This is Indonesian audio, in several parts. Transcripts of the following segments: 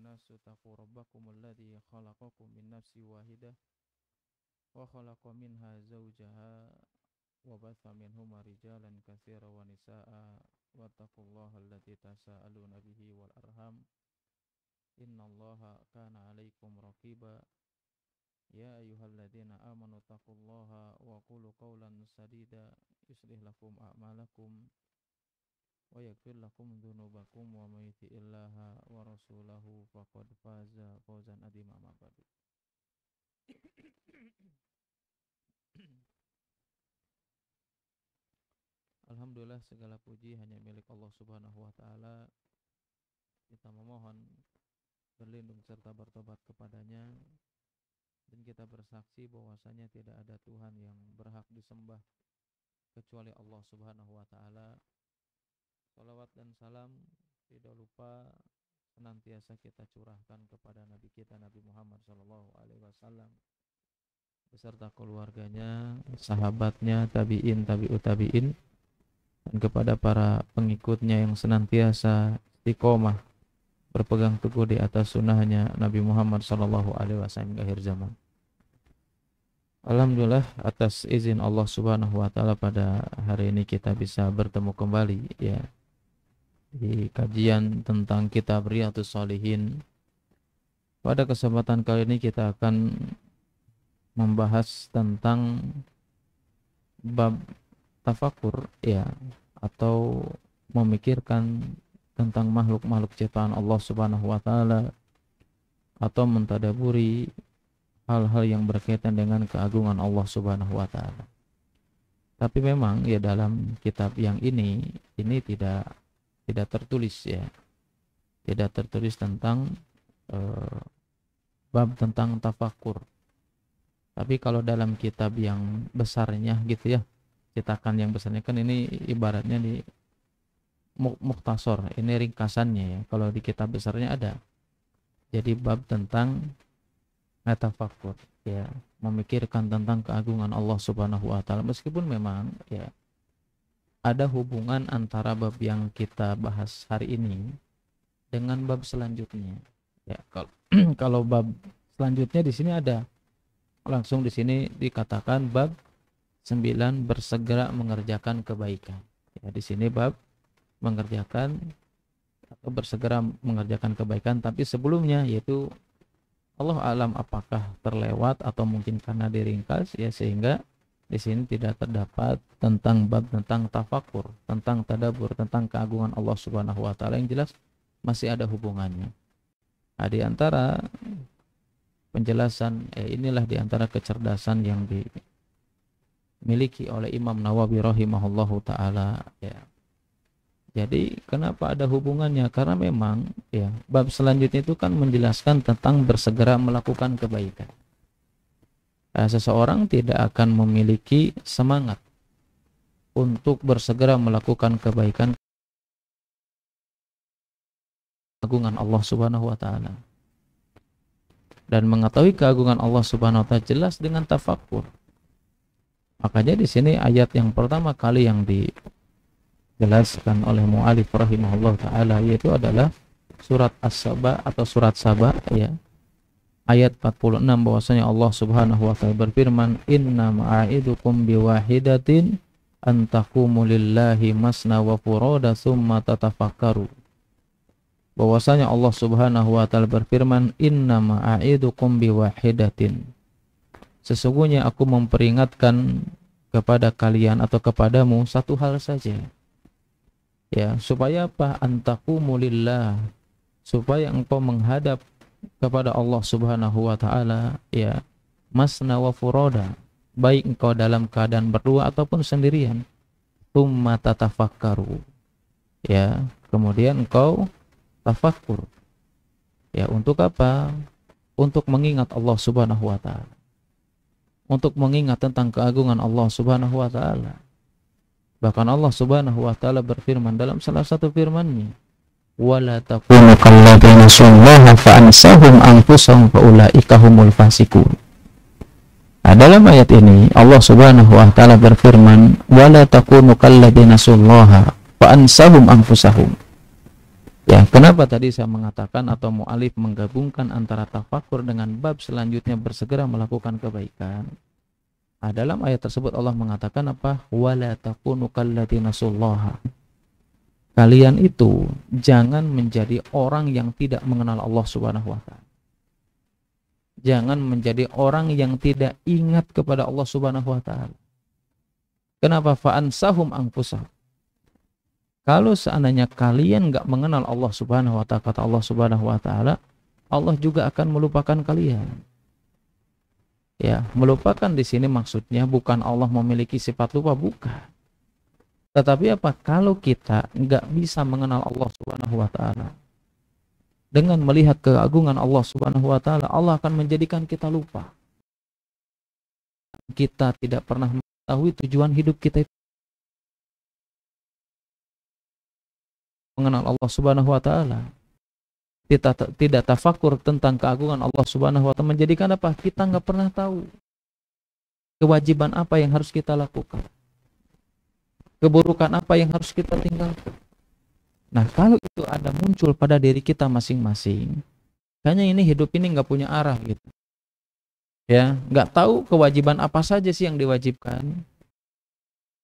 الناس اتقوا ربكم الذي خلقكم من نفس واحدة وخلق منها زوجها وبث منهما رجالا كثيرا ونساء واتقوا الله الذي تساءلون به والأرحام إن الله كان عليكم رقيبا يا أيها الذين آمنوا اتقوا الله وقولوا قولا سديدا يصلح لكم أعمالكم ويغفر لكم ذنوبكم ومن يطع الله ورسوله فقد فاز فوزا عظيما. أما بعد. Alhamdulillah, segala puji hanya milik Allah Subhanahu wa taala. Kita memohon berlindung serta bertobat kepadanya, dan kita bersaksi bahwasanya tidak ada Tuhan yang berhak disembah kecuali Allah Subhanahu wa taala. Salawat dan salam tidak lupa senantiasa kita curahkan kepada Nabi kita Nabi Muhammad SAW beserta keluarganya, sahabatnya, tabi'in, tabi'ut tabi'in, dan kepada para pengikutnya yang senantiasa istiqomah berpegang teguh di atas sunnahnya Nabi Muhammad SAW hingga akhir zaman. Alhamdulillah, atas izin Allah Subhanahu wa taala pada hari ini kita bisa bertemu kembali ya di kajian tentang kitab Riyadhus Shalihin. Pada kesempatan kali ini kita akan membahas tentang bab tafakur ya, atau memikirkan tentang makhluk-makhluk ciptaan Allah Subhanahu wa taala, atau mentadaburi hal-hal yang berkaitan dengan keagungan Allah Subhanahu wa taala. Tapi memang ya dalam kitab yang ini tidak tertulis ya. Tidak tertulis tentang bab tentang tafakur. Tapi kalau dalam kitab yang besarnya gitu ya, cetakan yang besarnya kan ini ibaratnya di mukhtasar, ini ringkasannya ya. Kalau di kitab besarnya ada. Jadi bab tentang tafakur ya, memikirkan tentang keagungan Allah Subhanahu wa taala, meskipun memang ya ada hubungan antara bab yang kita bahas hari ini dengan bab selanjutnya. Ya, kalau bab selanjutnya di sini ada langsung di sini dikatakan bab 9 bersegera mengerjakan kebaikan. Ya, di sini bab mengerjakan atau bersegera mengerjakan kebaikan, tapi sebelumnya yaitu Allah alam apakah terlewat atau mungkin karena diringkas ya, sehingga di sini tidak terdapat tentang bab tentang tafakur, tentang tadabur, tentang keagungan Allah Subhanahu wa taala. Yang jelas masih ada hubungannya. Nah, di antara penjelasan inilah di antara kecerdasan yang dimiliki oleh Imam Nawawi rahimahullahu taala ya. Jadi kenapa ada hubungannya? Karena memang ya bab selanjutnya itu kan menjelaskan tentang bersegera melakukan kebaikan. Seseorang tidak akan memiliki semangat untuk bersegera melakukan kebaikan keagungan Allah Subhanahu wa taala. Dan mengetahui keagungan Allah Subhanahu wa taala jelas dengan tafakur. Makanya di sini ayat yang pertama kali yang dijelaskan oleh mu'alif rahimahullah taala yaitu adalah surat As-Saba atau surat Saba ya. Ayat 46, bahwasanya Allah Subhanahu wa taala berfirman, "Inna ma'idukum biwahidatin an taqumu lillahi masna wa furada tsumma tatafakkaru." Bahwasanya Allah Subhanahu wa taala berfirman, "Inna ma'idukum biwahidatin." Sesungguhnya aku memperingatkan kepada kalian atau kepadamu satu hal saja. Ya, supaya apa? An taqumu lillah, supaya engkau menghadap kepada Allah Subhanahu wa taala ya, masna wa furoda, baik engkau dalam keadaan berdua ataupun sendirian. Tsumma tatafakkaru ya, kemudian engkau tafakkur ya, untuk apa? Untuk mengingat Allah Subhanahu wa taala, untuk mengingat tentang keagungan Allah Subhanahu wa taala. Bahkan Allah Subhanahu wa taala berfirman dalam salah satu firman-Nya, wala takunu kalladzina nasallaha fa ansahum anfusahum fa ulaika humul fasiqun. Nah, dalam ayat ini Allah Subhanahu wa taala berfirman, wala takunu kalladzina nasallaha fa ansahum anfusahum. Ya, kenapa tadi saya mengatakan atau mu'alif menggabungkan antara tafakur dengan bab selanjutnya bersegera melakukan kebaikan? Nah, dalam ayat tersebut Allah mengatakan apa? Wala takunu kalladzina nasullaha. Kalian itu jangan menjadi orang yang tidak mengenal Allah Subhanahu wa taala. Jangan menjadi orang yang tidak ingat kepada Allah Subhanahu wa taala. Kenapa? Fa'ansahum anfusahum. Kalau seandainya kalian nggak mengenal Allah Subhanahu wa taala, kata Allah Subhanahu wa taala, Allah juga akan melupakan kalian. Ya, melupakan di sini maksudnya bukan Allah memiliki sifat lupa, bukan. Tetapi apa? Kalau kita nggak bisa mengenal Allah Subhanahu wa taala, dengan melihat keagungan Allah Subhanahu wa taala, Allah akan menjadikan kita lupa. Kita tidak pernah mengetahui tujuan hidup kita itu. Mengenal Allah Subhanahu wa taala, kita tidak tafakur tentang keagungan Allah Subhanahu wa taala, menjadikan apa? Kita nggak pernah tahu kewajiban apa yang harus kita lakukan, keburukan apa yang harus kita tinggalkan. Nah, kalau itu ada muncul pada diri kita masing-masing, kayaknya ini hidup ini nggak punya arah gitu. Ya, nggak tahu kewajiban apa saja sih yang diwajibkan,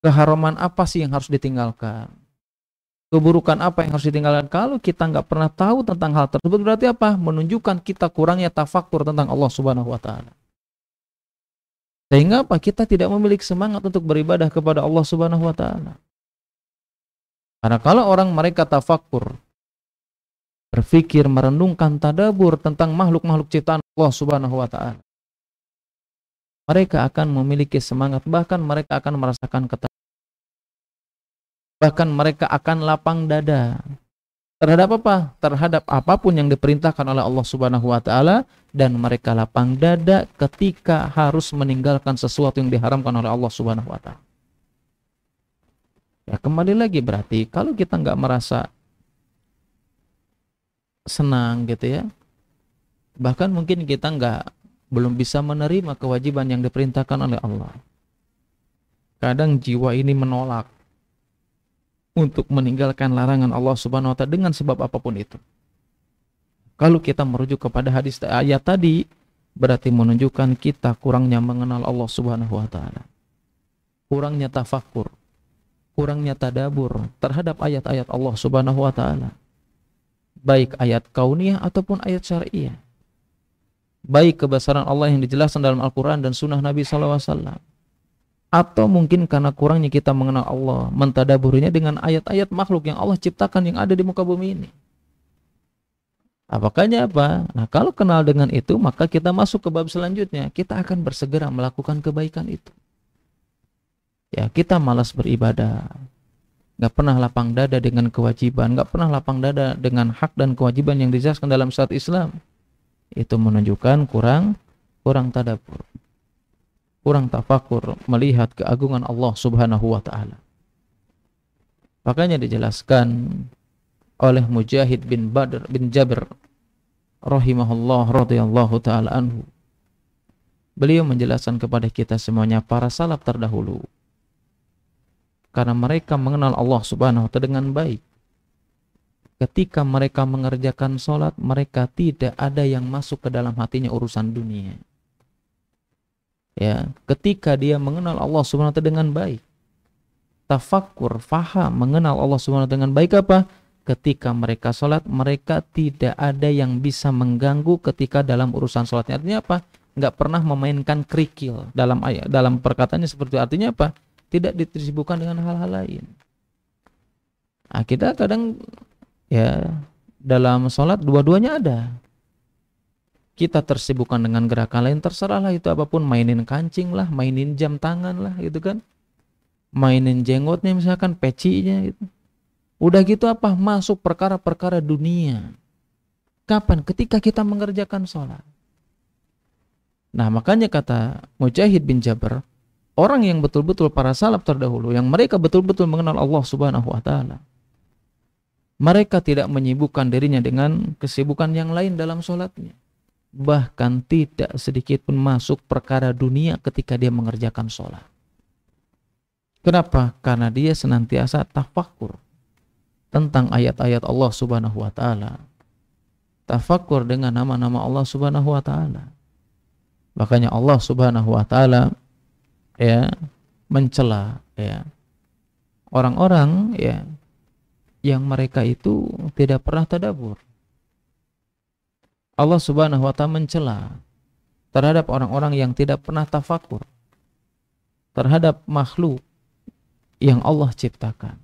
keharaman apa sih yang harus ditinggalkan, keburukan apa yang harus ditinggalkan. Kalau kita nggak pernah tahu tentang hal tersebut, berarti apa? Menunjukkan kita kurangnya tafakur tentang Allah Subhanahu wa taala. Sehingga apa? Kita tidak memiliki semangat untuk beribadah kepada Allah Subhanahu wa taala. Karena kalau orang mereka tafakur, berpikir, merenungkan, tadabur tentang makhluk-makhluk ciptaan Allah Subhanahu wa taala, mereka akan memiliki semangat, bahkan mereka akan merasakan ketakutan. Bahkan mereka akan lapang dada terhadap apa? Terhadap apapun yang diperintahkan oleh Allah Subhanahu wa taala, dan mereka lapang dada ketika harus meninggalkan sesuatu yang diharamkan oleh Allah Subhanahu wa taala. Ya, kembali lagi berarti kalau kita nggak merasa senang gitu ya, bahkan mungkin kita belum bisa menerima kewajiban yang diperintahkan oleh Allah. Kadang jiwa ini menolak untuk meninggalkan larangan Allah Subhanahu wa taala dengan sebab apapun itu. Kalau kita merujuk kepada hadis ayat tadi, berarti menunjukkan kita kurangnya mengenal Allah Subhanahu wa taala. Kurangnya tafakur, kurangnya tadabur terhadap ayat-ayat Allah Subhanahu wa taala. Baik ayat kauniyah ataupun ayat syariah. Baik kebesaran Allah yang dijelaskan dalam Al-Qur'an dan sunnah Nabi sallallahu alaihi wasallam. Atau mungkin karena kurangnya kita mengenal Allah, mentadaburinya dengan ayat-ayat makhluk yang Allah ciptakan yang ada di muka bumi ini. Apakahnya apa? Nah, kalau kenal dengan itu, maka kita masuk ke bab selanjutnya. Kita akan bersegera melakukan kebaikan itu. Ya, kita malas beribadah, nggak pernah lapang dada dengan kewajiban, nggak pernah lapang dada dengan hak dan kewajiban yang dijelaskan dalam syariat Islam. Itu menunjukkan kurang tadabbur, kurang tafakur melihat keagungan Allah Subhanahu wa taala. Makanya dijelaskan oleh Mujahid bin Jabr rahimahullah radhiyallahu taala anhu. Beliau menjelaskan kepada kita semuanya, para salaf terdahulu, karena mereka mengenal Allah Subhanahu wa taala dengan baik, ketika mereka mengerjakan sholat, mereka tidak ada yang masuk ke dalam hatinya urusan dunia. Ya, ketika dia mengenal Allah Subhanahu wa taala dengan baik, tafakkur, faham, mengenal Allah Subhanahu wa taala dengan baik apa? Ketika mereka sholat, mereka tidak ada yang bisa mengganggu ketika dalam urusan sholatnya. Artinya apa? Nggak pernah memainkan kerikil dalam ayat, dalam perkataannya seperti itu. Artinya apa? Tidak disibukkan dengan hal-hal lain. Nah, kita kadang ya dalam sholat dua-duanya ada. Kita tersibukkan dengan gerakan lain, terserahlah itu apapun, mainin kancing lah, mainin jam tangan lah gitu kan, mainin jenggotnya misalkan, pecinya gitu. Udah gitu apa? Masuk perkara-perkara dunia. Kapan? Ketika kita mengerjakan sholat. Nah, makanya kata Mujahid bin Jabr, orang yang betul-betul para salaf terdahulu, yang mereka betul-betul mengenal Allah Subhanahu wa taala, mereka tidak menyibukkan dirinya dengan kesibukan yang lain dalam sholatnya. Bahkan tidak sedikit pun masuk perkara dunia ketika dia mengerjakan sholat. Kenapa? Karena dia senantiasa tafakur, tentang ayat-ayat Allah Subhanahu wa taala. Tafakkur dengan nama-nama Allah Subhanahu wa taala. Makanya Allah Subhanahu wa taala ya mencela ya orang-orang ya yang mereka itu tidak pernah tadabbur. Allah Subhanahu wa taala mencela terhadap orang-orang yang tidak pernah tafakur terhadap makhluk yang Allah ciptakan,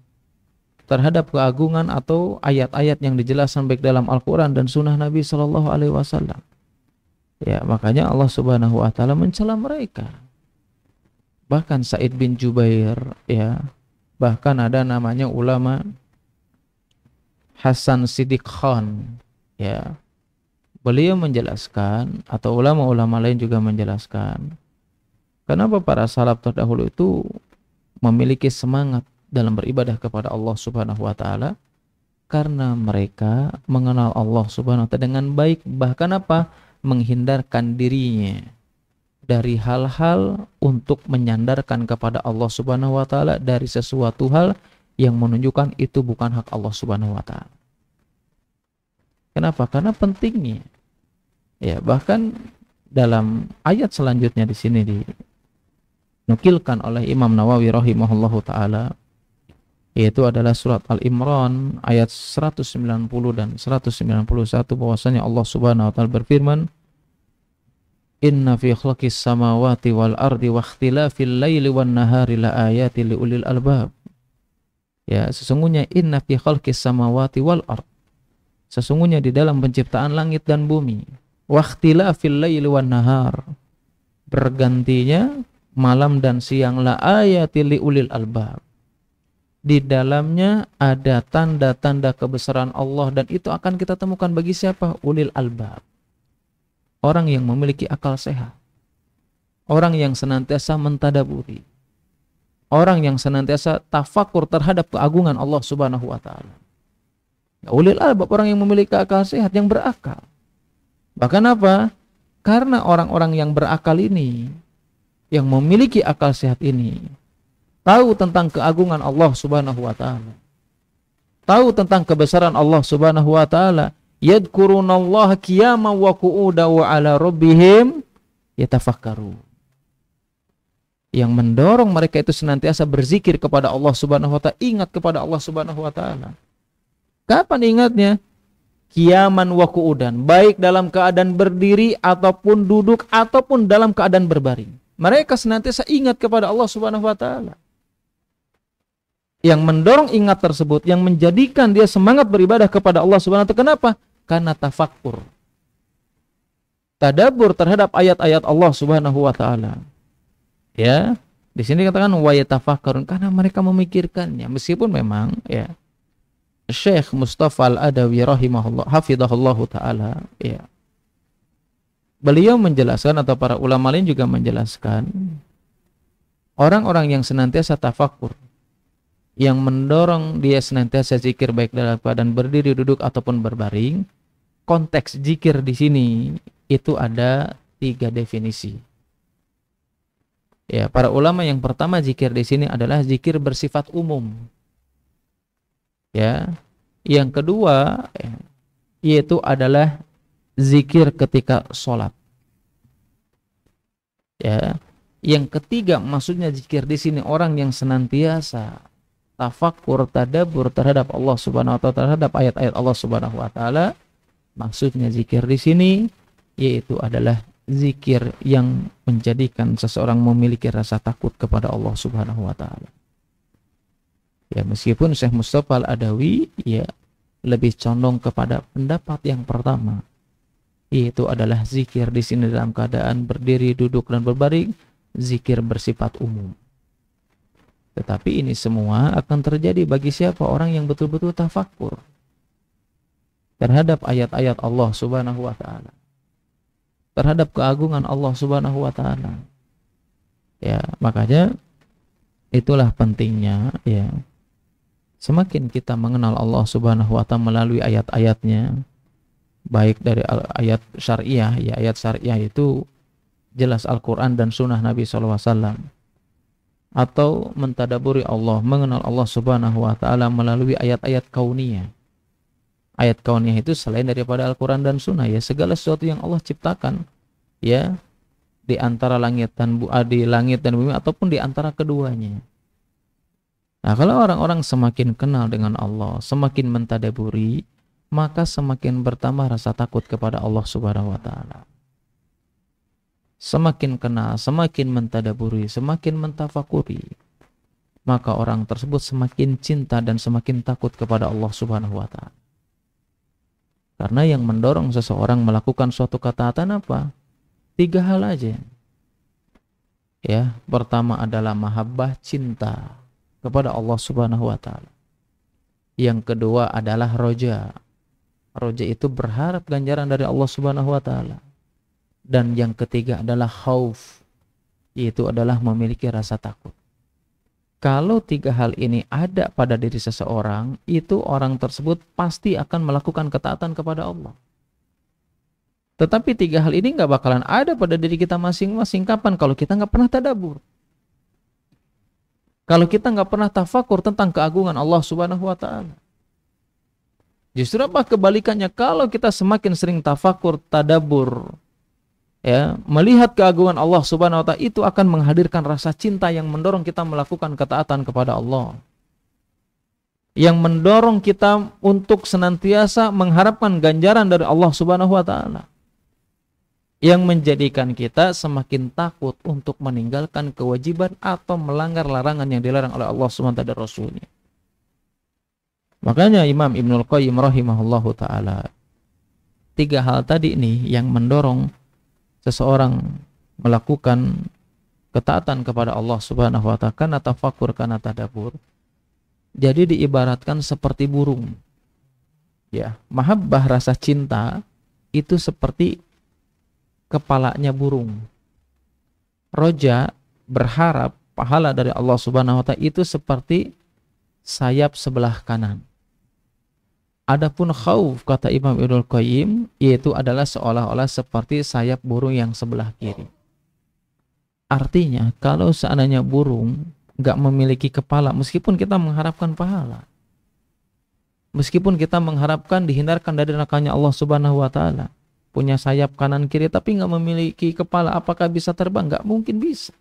terhadap keagungan atau ayat-ayat yang dijelaskan baik dalam Al-Quran dan Sunnah Nabi Sallallahu Alaihi Wasallam. Ya, makanya Allah Subhanahu Wa Taala mencela mereka. Bahkan Sa'id bin Jubair, ya, bahkan ada namanya ulama Hasan Siddiq Khan, ya, beliau menjelaskan atau ulama-ulama lain juga menjelaskan kenapa para salaf terdahulu itu memiliki semangat dalam beribadah kepada Allah Subhanahu wa taala, karena mereka mengenal Allah Subhanahu wa taala dengan baik, bahkan apa? Menghindarkan dirinya dari hal-hal untuk menyandarkan kepada Allah Subhanahu wa taala dari sesuatu hal yang menunjukkan itu bukan hak Allah Subhanahu wa taala. Kenapa? Karena pentingnya. Ya, bahkan dalam ayat selanjutnya di sini dinukilkan oleh Imam Nawawi rahimahullahu taala, yaitu adalah surat Al-Imran ayat 190 dan 191, bahwasanya Allah Subhanahu wa taala berfirman, "Inna fi khalqis samawati wal ardi wa ikhtilafil laili wan nahari laayatin liulil albab." Ya, sesungguhnya inna fi khalqis samawati wal ard, sesungguhnya di dalam penciptaan langit dan bumi, wa ikhtilafil laili wan nahar, bergantinya malam dan siang, laayatin liulil albab, di dalamnya ada tanda-tanda kebesaran Allah, dan itu akan kita temukan bagi siapa? Ulil albab, orang yang memiliki akal sehat, orang yang senantiasa mentadaburi, orang yang senantiasa tafakur terhadap keagungan Allah Subhanahu wa taala. Ulil albab, orang yang memiliki akal sehat, yang berakal. Bahkan apa? Karena orang-orang yang berakal ini, yang memiliki akal sehat ini, tahu tentang keagungan Allah Subhanahu wa taala, tahu tentang kebesaran Allah Subhanahu wa taala, yadhkurunallaha qiyaman wa qu'udan wa 'ala rabbihim yatafakkarun, yang mendorong mereka itu senantiasa berzikir kepada Allah Subhanahu wa taala, ingat kepada Allah Subhanahu wa taala. Kapan ingatnya? Qiyaman wa qu'udan, baik dalam keadaan berdiri ataupun duduk ataupun dalam keadaan berbaring. Mereka senantiasa ingat kepada Allah Subhanahu wa taala. Yang mendorong ingat tersebut, yang menjadikan dia semangat beribadah kepada Allah Subhanahu wa taala, kenapa? Karena tafakkur, tadabbur terhadap ayat-ayat Allah Subhanahu wa taala. Ya, di sini katakan wa yatafakkarun, karena mereka memikirkannya. Meskipun memang ya Syekh Mustafa Al-Adawi rahimahullah hafizahullahu taala, ya, beliau menjelaskan, atau para ulama lain juga menjelaskan, orang-orang yang senantiasa tafakkur, yang mendorong dia senantiasa zikir baik dalam keadaan berdiri, duduk ataupun berbaring, konteks zikir di sini itu ada 3 definisi. Ya, para ulama yang pertama, zikir di sini adalah zikir bersifat umum. Ya, yang kedua yaitu adalah zikir ketika sholat. Ya, yang ketiga maksudnya zikir di sini orang yang senantiasa tafakkur, tadabbur terhadap Allah Subhanahu wa taala, terhadap ayat-ayat Allah Subhanahu wa taala. Maksudnya zikir di sini yaitu adalah zikir yang menjadikan seseorang memiliki rasa takut kepada Allah Subhanahu wa taala. Ya, meskipun Syekh Mustafa Al-Adawi ya lebih condong kepada pendapat yang pertama, yaitu adalah zikir di sini dalam keadaan berdiri, duduk dan berbaring, zikir bersifat umum. Tetapi ini semua akan terjadi bagi siapa? Orang yang betul-betul tafakkur terhadap ayat-ayat Allah Subhanahu wa taala, terhadap keagungan Allah Subhanahu wa taala. Ya, makanya itulah pentingnya ya, semakin kita mengenal Allah Subhanahu wa taala melalui ayat-ayatnya, baik dari ayat syariah, ya, ayat syariah itu jelas Al-Quran dan Sunnah Nabi SAW. atau mentadaburi Allah, mengenal Allah Subhanahu wa taala melalui ayat-ayat kauniyah. Ayat kauniyah itu selain daripada Al-Qur'an dan Sunnah, ya segala sesuatu yang Allah ciptakan, ya di antara di langit dan bumi ataupun di antara keduanya. Nah, kalau orang-orang semakin kenal dengan Allah, semakin mentadaburi, maka semakin bertambah rasa takut kepada Allah Subhanahu wa taala. Semakin kenal, semakin mentadaburi, semakin mentafakuri, maka orang tersebut semakin cinta dan semakin takut kepada Allah Subhanahu wa taala. Karena yang mendorong seseorang melakukan suatu ketaatan apa? 3 hal aja. Ya, pertama adalah mahabbah, cinta kepada Allah Subhanahu wa taala. Yang kedua adalah roja. Roja itu berharap ganjaran dari Allah Subhanahu wa taala. Dan yang ketiga adalah khauf, yaitu adalah memiliki rasa takut. Kalau 3 hal ini ada pada diri seseorang, itu orang tersebut pasti akan melakukan ketaatan kepada Allah. Tetapi 3 hal ini nggak bakalan ada pada diri kita masing-masing. Kapan? Kalau kita nggak pernah tadabbur. Kalau kita nggak pernah tafakur tentang keagungan Allah Subhanahu wa taala. Justru apa kebalikannya? Kalau kita semakin sering tafakur, tadabbur, ya, melihat keagungan Allah Subhanahu wa taala, itu akan menghadirkan rasa cinta yang mendorong kita melakukan ketaatan kepada Allah. Yang mendorong kita untuk senantiasa mengharapkan ganjaran dari Allah Subhanahu wa taala. Yang menjadikan kita semakin takut untuk meninggalkan kewajiban atau melanggar larangan yang dilarang oleh Allah Subhanahu wa taala dan Rasulnya. Makanya Imam Ibnul Qayyim rahimahullahu taala, 3 hal tadi ini yang mendorong seseorang melakukan ketaatan kepada Allah Subhanahu wa taala, karena tafakur, karena tadabbur. Jadi diibaratkan seperti burung. Ya, mahabbah, rasa cinta itu seperti kepalanya burung. Roja, berharap pahala dari Allah Subhanahu wa taala, itu seperti sayap sebelah kanan. Adapun khauf, kata Imam Ibnul Qayyim, yaitu adalah seolah-olah seperti sayap burung yang sebelah kiri. Artinya, kalau seandainya burung nggak memiliki kepala, meskipun kita mengharapkan pahala, meskipun kita mengharapkan dihindarkan dari nerakanya Allah Subhanahu wa taala, punya sayap kanan kiri tapi nggak memiliki kepala, apakah bisa terbang? Nggak mungkin bisa.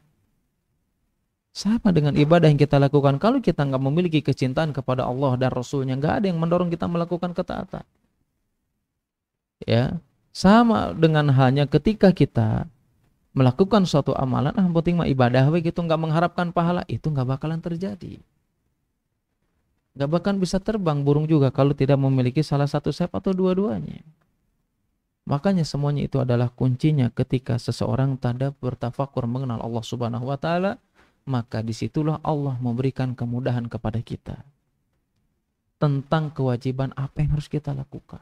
Sama dengan ibadah yang kita lakukan, kalau kita nggak memiliki kecintaan kepada Allah dan Rasulnya, nggak ada yang mendorong kita melakukan ketaatan. Ya, sama dengan halnya ketika kita melakukan suatu amalan, penting mah ibadah gitu, nggak mengharapkan pahala, itu nggak bakalan terjadi. Nggak bakalan bisa terbang burung juga kalau tidak memiliki salah satu sayap atau dua-duanya. Makanya semuanya itu adalah kuncinya ketika seseorang tadabbur, bertafakur, mengenal Allah Subhanahu wa taala, maka disitulah Allah memberikan kemudahan kepada kita tentang kewajiban apa yang harus kita lakukan,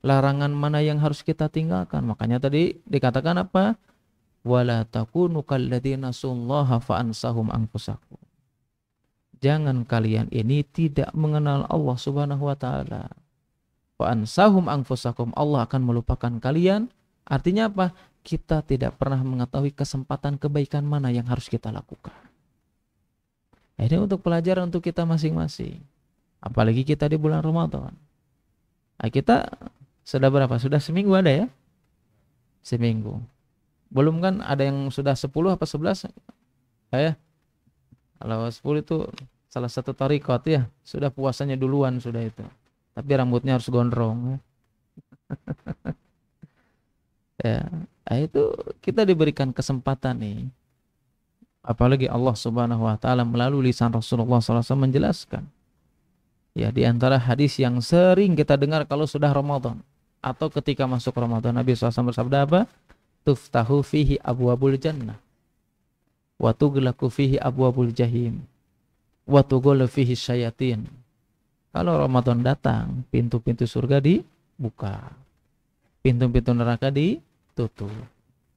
larangan mana yang harus kita tinggalkan. Makanya tadi dikatakan apa? Wala takunu kalladzina nasullaha fa ansahum anfusakum. Jangan kalian ini tidak mengenal Allah Subhanahu wa taala. Fa ansahum anfusakum, Allah akan melupakan kalian. Artinya apa? Kita tidak pernah mengetahui kesempatan kebaikan mana yang harus kita lakukan. Ini untuk pelajaran untuk kita masing-masing. Apalagi kita di bulan Ramadan. Nah, kita sudah berapa? Sudah seminggu ada ya? Seminggu. Belum kan ada yang sudah 10 apa 11? Ya. Kalau 10 itu salah satu tarikot ya. Sudah puasanya duluan sudah itu. Tapi rambutnya harus gondrong. Ya, itu kita diberikan kesempatan nih. Apalagi Allah Subhanahu wa taala melalui lisan Rasulullah SAW menjelaskan. Ya, di antara hadis yang sering kita dengar kalau sudah Ramadan atau ketika masuk Ramadan, Nabi SAW bersabda apa? Tuftahu fihi abwabul jannah wa tughlaqu fihi abwabul jahim wa tughlu fihi syayatin. Kalau Ramadan datang, pintu-pintu surga dibuka, pintu-pintu neraka ditutup,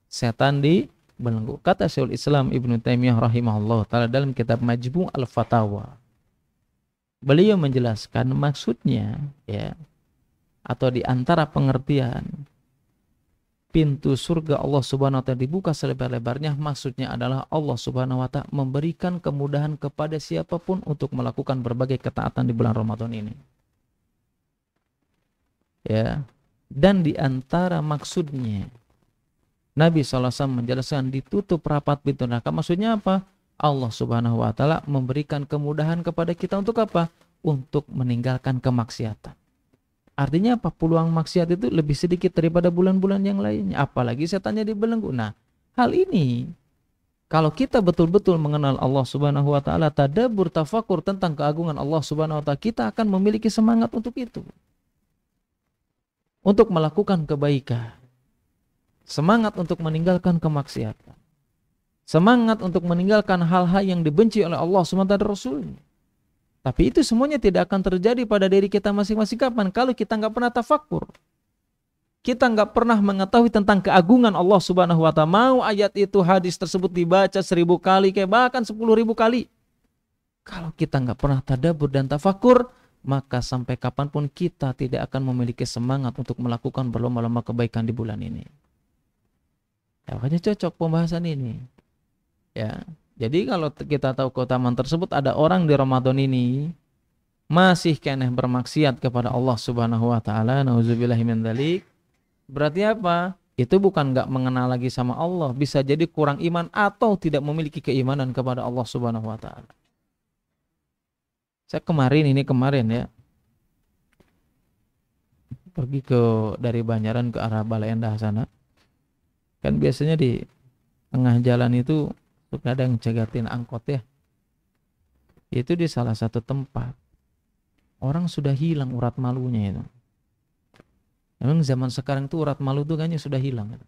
setan dibelenggu. Kata Syekhul Islam Ibnu Taimiyah rahimahullah taala dalam kitab Majmu' al-Fatawa, beliau menjelaskan maksudnya ya, atau di antara pengertian pintu surga Allah Subhanahu wa taala dibuka selebar-lebarnya, maksudnya adalah Allah Subhanahu wa taala memberikan kemudahan kepada siapapun untuk melakukan berbagai ketaatan di bulan Ramadan ini. Ya. Dan di antara maksudnya Nabi SAW menjelaskan ditutup rapat pintu neraka, maksudnya apa? Allah Subhanahu wa taala memberikan kemudahan kepada kita untuk apa? Untuk meninggalkan kemaksiatan. Artinya apa? Peluang maksiat itu lebih sedikit daripada bulan-bulan yang lainnya. Apalagi setannya dibelenggu. Nah, hal ini kalau kita betul-betul mengenal Allah Subhanahu wa taala, tadabbur, tafakur tentang keagungan Allah Subhanahu wa taala, kita akan memiliki semangat untuk itu. Untuk melakukan kebaikan. Semangat untuk meninggalkan kemaksiatan. Semangat untuk meninggalkan hal-hal yang dibenci oleh Allah Subhanahu wa taala dan Rasulnya. Tapi itu semuanya tidak akan terjadi pada diri kita masing-masing kapan? Kalau kita nggak pernah tafakur. Kita nggak pernah mengetahui tentang keagungan Allah Subhanahu wa taala. Mau ayat itu, hadis tersebut dibaca 1000 kali, kayak bahkan 10.000 kali. Kalau kita nggak pernah tadabbur dan tafakur, maka sampai kapanpun kita tidak akan memiliki semangat untuk melakukan berlomba-lomba kebaikan di bulan ini. Ya, makanya cocok pembahasan ini. Ya. Jadi kalau kita tahu keutamaan tersebut, ada orang di Ramadan ini masih keneh bermaksiat kepada Allah Subhanahu wa taala, nauzubillahi min dzalik. Berarti apa? Itu bukan enggak mengenal lagi sama Allah, bisa jadi kurang iman atau tidak memiliki keimanan kepada Allah Subhanahu wa taala. Saya kemarin ya pergi dari Banjaran ke arah Bale Endah sana. Kan biasanya di tengah jalan itu suka ada yang cegatin angkot ya. Itu di salah satu tempat. Orang sudah hilang urat malunya itu. Memang zaman sekarang tuh urat malu tuh kayaknya sudah hilang.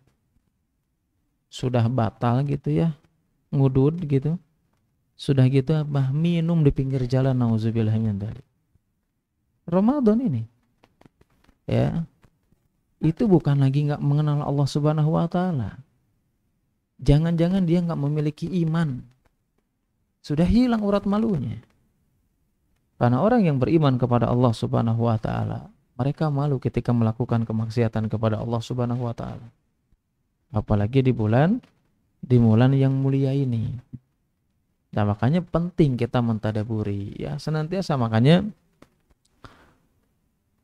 Sudah batal gitu ya. Ngudud gitu. Sudah gitu apa? Minum di pinggir jalan, nauzubillah min dzalik. Ramadan ini. Ya. Itu bukan lagi enggak mengenal Allah Subhanahu wa taala. Jangan-jangan dia nggak memiliki iman. Sudah hilang urat malunya. Karena orang yang beriman kepada Allah Subhanahu wa taala, mereka malu ketika melakukan kemaksiatan kepada Allah Subhanahu wa taala. Apalagi di bulan yang mulia ini. Nah, makanya penting kita mentadaburi ya, senantiasa. Makanya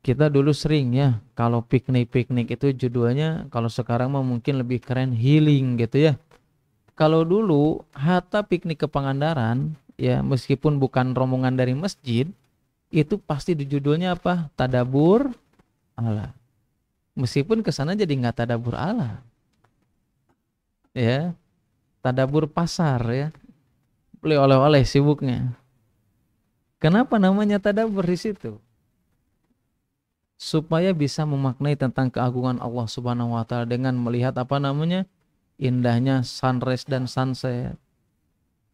kita dulu sering ya, kalau piknik-piknik itu judulnya, kalau sekarang mah mungkin lebih keren, healing gitu ya. Kalau dulu hatta piknik ke Pangandaran ya, meskipun bukan rombongan dari masjid, itu pasti di judulnya apa? Tadabur Allah. Meskipun kesana jadi nggak tadabur Allah. Ya, tadabur pasar ya. Beli oleh-oleh sibuknya. Kenapa namanya tadabur di situ? Supaya bisa memaknai tentang keagungan Allah Subhanahu wa taala dengan melihat indahnya sunrise dan sunset,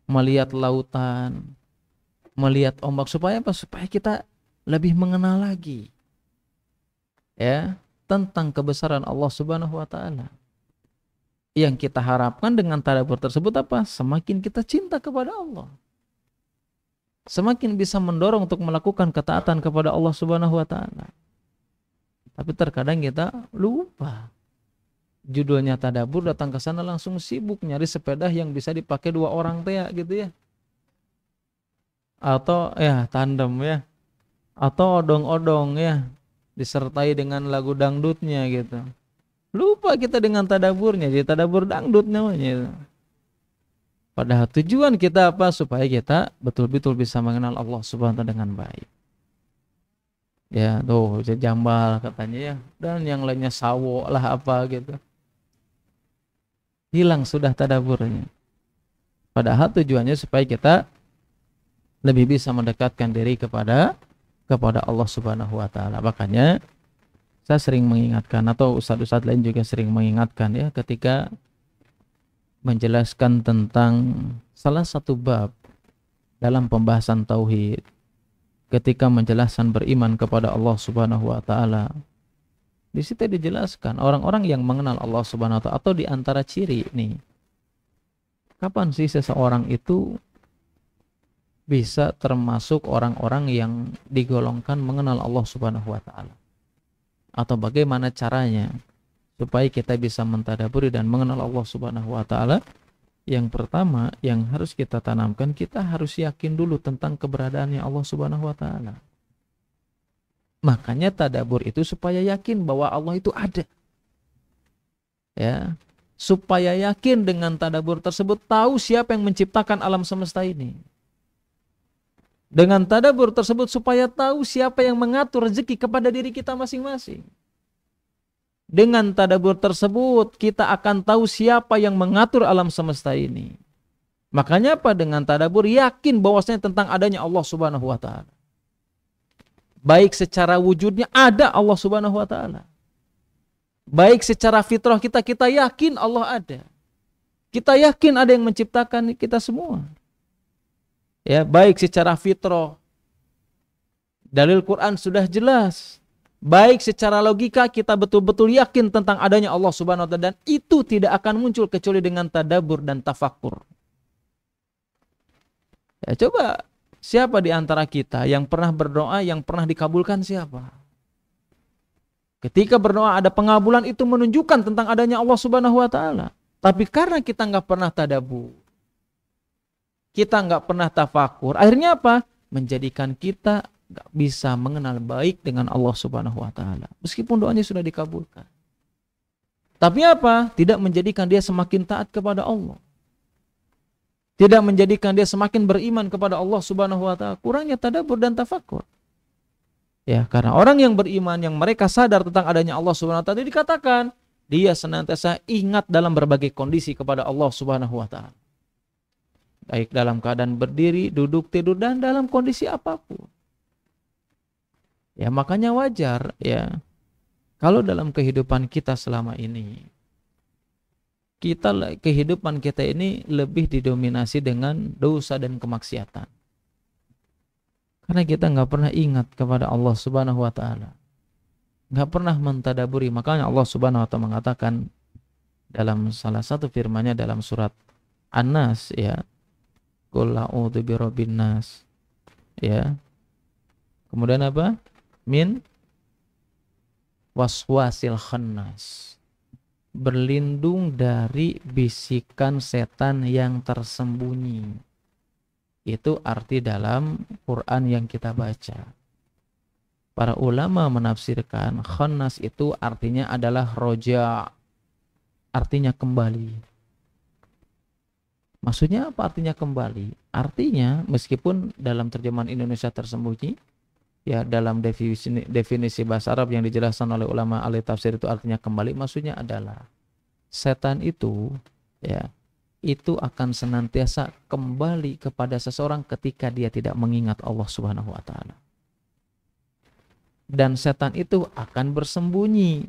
melihat lautan, melihat ombak, supaya apa? Supaya kita lebih mengenal lagi ya tentang kebesaran Allah Subhanahu wa taala. Yang kita harapkan dengan tadabbur tersebut apa? Semakin kita cinta kepada Allah. Semakin bisa mendorong untuk melakukan ketaatan kepada Allah Subhanahu wa taala. Tapi terkadang kita lupa. Judulnya tadabbur, datang ke sana langsung sibuk nyari sepeda yang bisa dipakai 2 orang gitu ya. Atau ya tandem ya. Atau odong-odong ya, disertai dengan lagu dangdutnya gitu. Lupa kita dengan tadabburnya, jadi tadabur dangdut namanya. Padahal tujuan kita apa? Supaya kita betul-betul bisa mengenal Allah Subhanahu wa taala dengan baik. Ya tuh jambal katanya ya, dan yang lainnya sawo lah apa gitu. Hilang sudah tadabburnya. Padahal tujuannya supaya kita lebih bisa mendekatkan diri kepada Allah Subhanahu wa taala. Makanya saya sering mengingatkan, atau ustadz-ustadz lain juga sering mengingatkan ya, ketika menjelaskan tentang salah satu bab dalam pembahasan tauhid, ketika menjelaskan beriman kepada Allah Subhanahu wa taala, di situ dijelaskan orang-orang yang mengenal Allah Subhanahu wa taala, atau di antara ciri nih, kapan sih seseorang itu bisa termasuk orang-orang yang digolongkan mengenal Allah Subhanahu wa taala, atau bagaimana caranya supaya kita bisa mentadaburi dan mengenal Allah Subhanahu wa taala. Yang pertama yang harus kita tanamkan, kita harus yakin dulu tentang keberadaannya Allah Subhanahu wa taala. Makanya tadabbur itu supaya yakin bahwa Allah itu ada. Ya, supaya yakin dengan tadabbur tersebut, tahu siapa yang menciptakan alam semesta ini. Dengan tadabbur tersebut supaya tahu siapa yang mengatur rezeki kepada diri kita masing-masing. Dengan tadabbur tersebut kita akan tahu siapa yang mengatur alam semesta ini. Makanya apa? Dengan tadabbur yakin bahwasanya tentang adanya Allah Subhanahu wa taala. Baik secara wujudnya ada Allah Subhanahu wa taala. Baik secara fitrah kita yakin Allah ada. Kita yakin ada yang menciptakan kita semua. Ya, baik secara fitrah. Dalil Quran sudah jelas. Baik secara logika kita betul-betul yakin tentang adanya Allah Subhanahu wa taala, dan itu tidak akan muncul kecuali dengan tadabbur dan tafakur. Ya, coba siapa di antara kita yang pernah berdoa yang pernah dikabulkan siapa? Ketika berdoa ada pengabulan, itu menunjukkan tentang adanya Allah Subhanahu wa taala. Tapi karena kita nggak pernah tadabbur, kita nggak pernah tafakur, akhirnya apa? Menjadikan kita nggak bisa mengenal baik dengan Allah Subhanahu wa taala. Meskipun doanya sudah dikabulkan. Tapi apa? Tidak menjadikan dia semakin taat kepada Allah. Tidak menjadikan dia semakin beriman kepada Allah Subhanahu wa taala. Kurangnya tadabbur dan tafakur. Ya, karena orang yang beriman, yang mereka sadar tentang adanya Allah Subhanahu wa taala, dikatakan dia senantiasa ingat dalam berbagai kondisi kepada Allah Subhanahu wa taala. Baik dalam keadaan berdiri, duduk, tidur, dan dalam kondisi apapun. Ya, makanya wajar ya kalau dalam kehidupan kita selama ini kehidupan kita ini lebih didominasi dengan dosa dan kemaksiatan. Karena kita nggak pernah ingat kepada Allah Subhanahu wa taala. Nggak pernah mentadaburi. Makanya Allah Subhanahu wa taala mengatakan dalam salah satu firman-Nya dalam surat An-Nas ya, Qul a'udzu birabbin nas. Ya. Kemudian apa? Min waswasil khannas. Berlindung dari bisikan setan yang tersembunyi. Itu arti dalam Quran yang kita baca. Para ulama menafsirkan khannas itu artinya adalah roja, artinya kembali. Maksudnya apa artinya kembali? Artinya meskipun dalam terjemahan Indonesia tersembunyi, ya dalam definisi bahasa Arab yang dijelaskan oleh ulama ahli tafsir itu artinya kembali, maksudnya adalah setan itu ya itu akan senantiasa kembali kepada seseorang ketika dia tidak mengingat Allah Subhanahu wa taala. Dan setan itu akan bersembunyi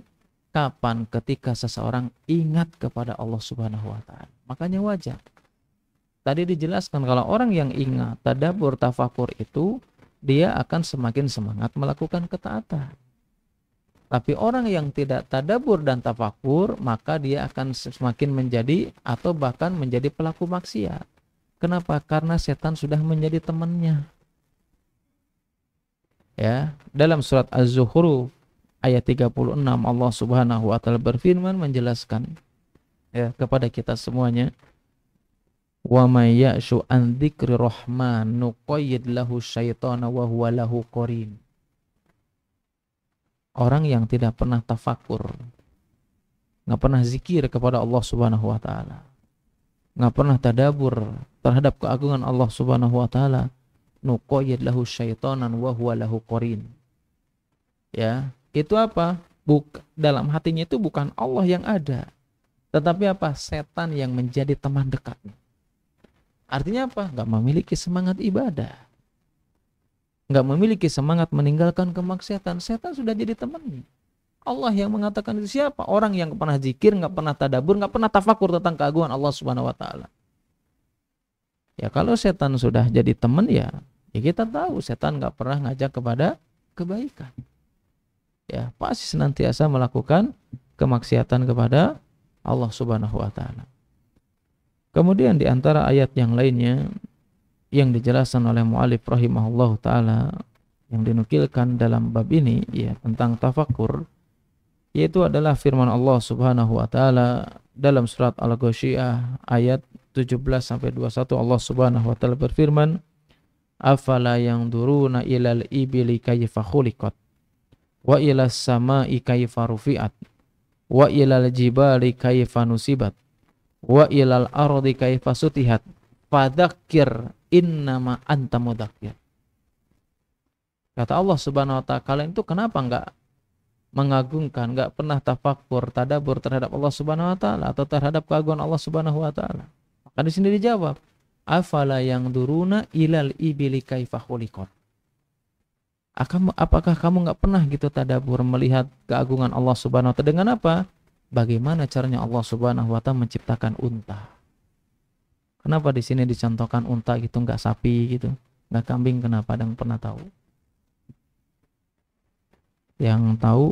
kapan? Ketika seseorang ingat kepada Allah Subhanahu wa taala. Makanya wajar. Tadi dijelaskan kalau orang yang ingat, tadabbur, tafakur itu dia akan semakin semangat melakukan ketaatan. Tapi orang yang tidak tadabbur dan tafakur, maka dia akan semakin menjadi atau bahkan menjadi pelaku maksiat. Kenapa? Karena setan sudah menjadi temannya. Ya, dalam surat Az-Zukhruf ayat 36 Allah Subhanahu wa taala berfirman menjelaskan ya kepada kita semuanya, wa may ya'shu an dzikri rahman nuqayyid lahu syaitana wa huwa lahu qarin. Orang yang tidak pernah tafakur, nggak pernah zikir kepada Allah Subhanahu wa taala, nggak pernah tadabbur terhadap keagungan Allah Subhanahu wa taala, nuqayyid lahu syaitanan wa huwa lahu qarin. Ya, itu apa? Dalam hatinya itu bukan Allah yang ada, tetapi apa? Setan yang menjadi teman dekatnya. Artinya apa? Nggak memiliki semangat ibadah, nggak memiliki semangat meninggalkan kemaksiatan. Setan sudah jadi temannya. Allah yang mengatakan itu siapa? Orang yang pernah zikir, nggak pernah tadabbur, nggak pernah tafakur tentang keagungan Allah Subhanahu wa taala. Ya kalau setan sudah jadi teman ya kita tahu setan nggak pernah ngajak kepada kebaikan. Ya pasti senantiasa melakukan kemaksiatan kepada Allah Subhanahu wa taala. Kemudian di antara ayat yang lainnya yang dijelaskan oleh mu'allif rahimahullah ta'ala yang dinukilkan dalam bab ini ya tentang tafakur, yaitu adalah firman Allah Subhanahu wa taala dalam surat Al-Ghasyiyah ayat 17 sampai 21. Allah Subhanahu wa taala berfirman, afala yanzuruna ilal ibili kayfa khuliqat wa ilas samai kayfa rufi'at wa ilal jibali kayfa nusibat wa ilal ardi kayfa sutihat fadzakir innama anta mudzakir. Kata Allah Subhanahu wa taala, kalian itu kenapa enggak mengagungkan, enggak pernah tafakkur, tadabbur terhadap Allah Subhanahu wa taala atau terhadap keagungan Allah Subhanahu wa taala? Maka di sini dijawab, afala yanzuruna ilal ibili kaifa khuliqat. Apakah kamu enggak pernah gitu tadabbur melihat keagungan Allah Subhanahu wa taala dengan apa? Bagaimana caranya Allah Subhanahu wa taala menciptakan unta? Kenapa di sini dicontohkan unta gitu, enggak sapi gitu, enggak kambing, kenapa? Ada yang pernah tahu? Yang tahu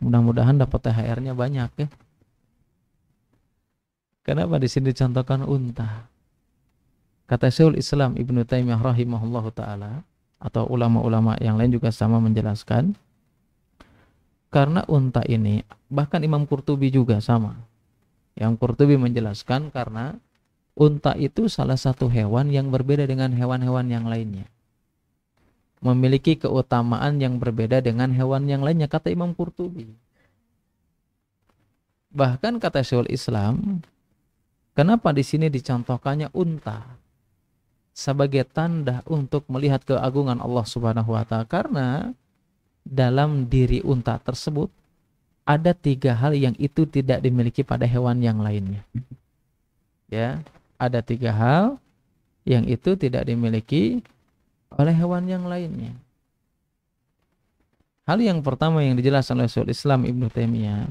mudah-mudahan dapat THR-nya banyak ya. Kenapa di sini dicontohkan unta? Kata Syekhul Islam Ibnu Taimiyah rahimahullahu taala atau ulama-ulama yang lain juga sama menjelaskan, karena unta ini, bahkan Imam Qurtubi juga sama. Yang Qurtubi menjelaskan karena unta itu salah satu hewan yang berbeda dengan hewan-hewan yang lainnya, memiliki keutamaan yang berbeda dengan hewan yang lainnya, kata Imam Qurtubi. Bahkan kata Syekhul Islam, kenapa di sini dicontohkannya unta sebagai tanda untuk melihat keagungan Allah Subhanahu wa taala? Karena dalam diri unta tersebut ada 3 hal yang itu tidak dimiliki pada hewan yang lainnya. Ya, ada 3 hal yang itu tidak dimiliki oleh hewan yang lainnya. Hal yang pertama yang dijelaskan oleh Syekhul Islam Ibnu Taimiyah,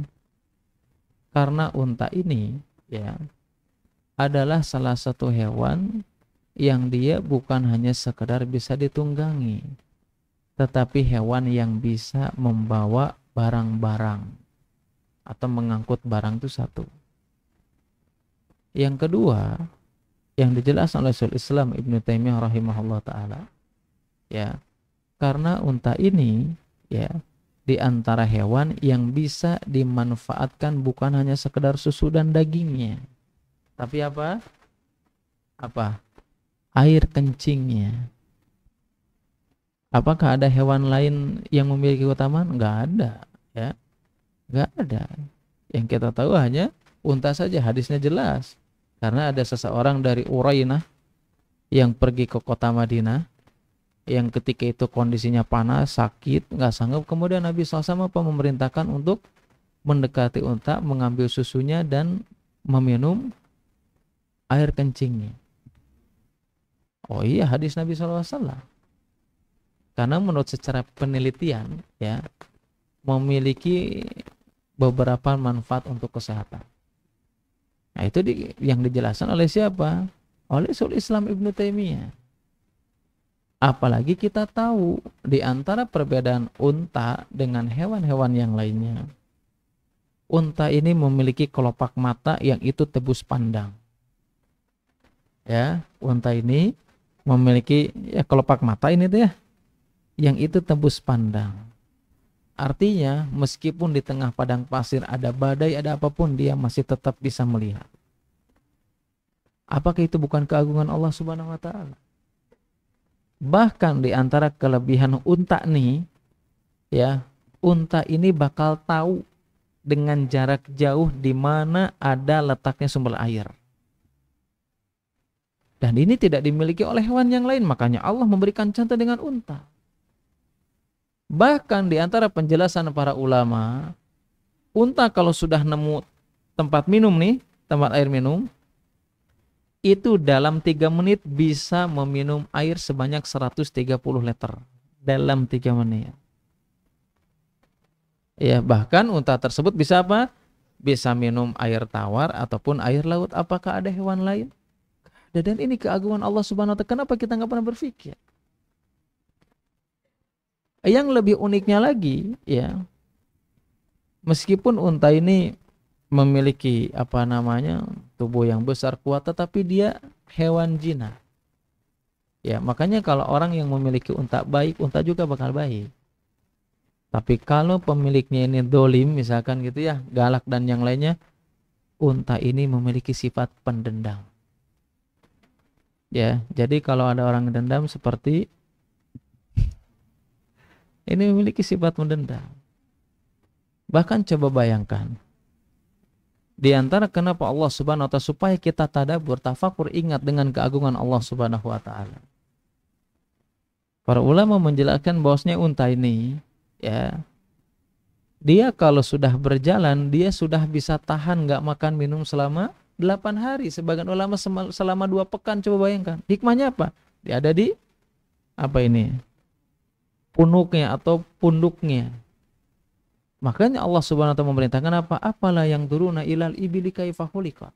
karena unta ini ya adalah salah satu hewan yang dia bukan hanya sekedar bisa ditunggangi, tetapi hewan yang bisa membawa barang-barang atau mengangkut barang itu satu. Yang kedua yang dijelaskan oleh Syekhul Islam Ibnu Taimiyah rahimahullah taala, ya, karena unta ini ya di antara hewan yang bisa dimanfaatkan bukan hanya sekedar susu dan dagingnya, tapi apa? Air kencingnya. Apakah ada hewan lain yang memiliki keutamaan? Enggak ada, ya. Enggak ada. Yang kita tahu hanya unta saja, hadisnya jelas. Karena ada seseorang dari Urainah yang pergi ke kota Madinah, yang ketika itu kondisinya panas, sakit, enggak sanggup. Kemudian Nabi SAW memerintahkan untuk mendekati unta, mengambil susunya dan meminum air kencingnya. Oh iya, hadis Nabi SAW. Karena menurut secara penelitian ya memiliki beberapa manfaat untuk kesehatan. Nah itu yang dijelaskan oleh siapa? Oleh Syekhul Islam Ibnu Taimiyah. Apalagi kita tahu di antara perbedaan unta dengan hewan-hewan yang lainnya, unta ini memiliki kelopak mata yang itu tebus pandang. Ya, unta ini memiliki ya kelopak mata ini tuh ya, yang itu tembus pandang. Artinya meskipun di tengah padang pasir ada badai, ada apapun, dia masih tetap bisa melihat. Apakah itu bukan keagungan Allah Subhanahu wa taala? Bahkan di antara kelebihan unta nih ya, unta ini bakal tahu dengan jarak jauh di mana ada letaknya sumber air. Dan ini tidak dimiliki oleh hewan yang lain, makanya Allah memberikan contoh dengan unta. Bahkan di antara penjelasan para ulama, unta kalau sudah nemu tempat minum nih, tempat air minum, itu dalam 3 menit bisa meminum air sebanyak 130 liter. Dalam 3 menit. Ya, bahkan unta tersebut bisa apa? Bisa minum air tawar ataupun air laut. Apakah ada hewan lain? Dan ini keagungan Allah Subhanahu wa taala. Kenapa kita nggak pernah berpikir? Yang lebih uniknya lagi, ya, meskipun unta ini memiliki tubuh yang besar kuat, tetapi dia hewan jinak. Ya, makanya kalau orang yang memiliki unta baik, unta juga bakal baik. Tapi kalau pemiliknya ini dolim misalkan gitu ya, galak dan yang lainnya, unta ini memiliki sifat pendendam. Ya, jadi kalau ada orang dendam seperti ini memiliki sifat mendendam. Bahkan coba bayangkan, di antara kenapa Allah Subhanahu wa taala supaya kita tadabbur, tafakur, ingat dengan keagungan Allah Subhanahu wa taala. Para ulama menjelaskan bahwasanya unta ini ya, dia kalau sudah berjalan, dia sudah bisa tahan nggak makan minum selama 8 hari. Sebagian ulama selama 2 pekan. Coba bayangkan. Hikmahnya apa? Dia ada di apa ini? Punuknya atau punduknya. Makanya Allah Subhanahu wa taala memerintahkan apa? Apalah yang turuna ilal ibili kaifa khuliqat.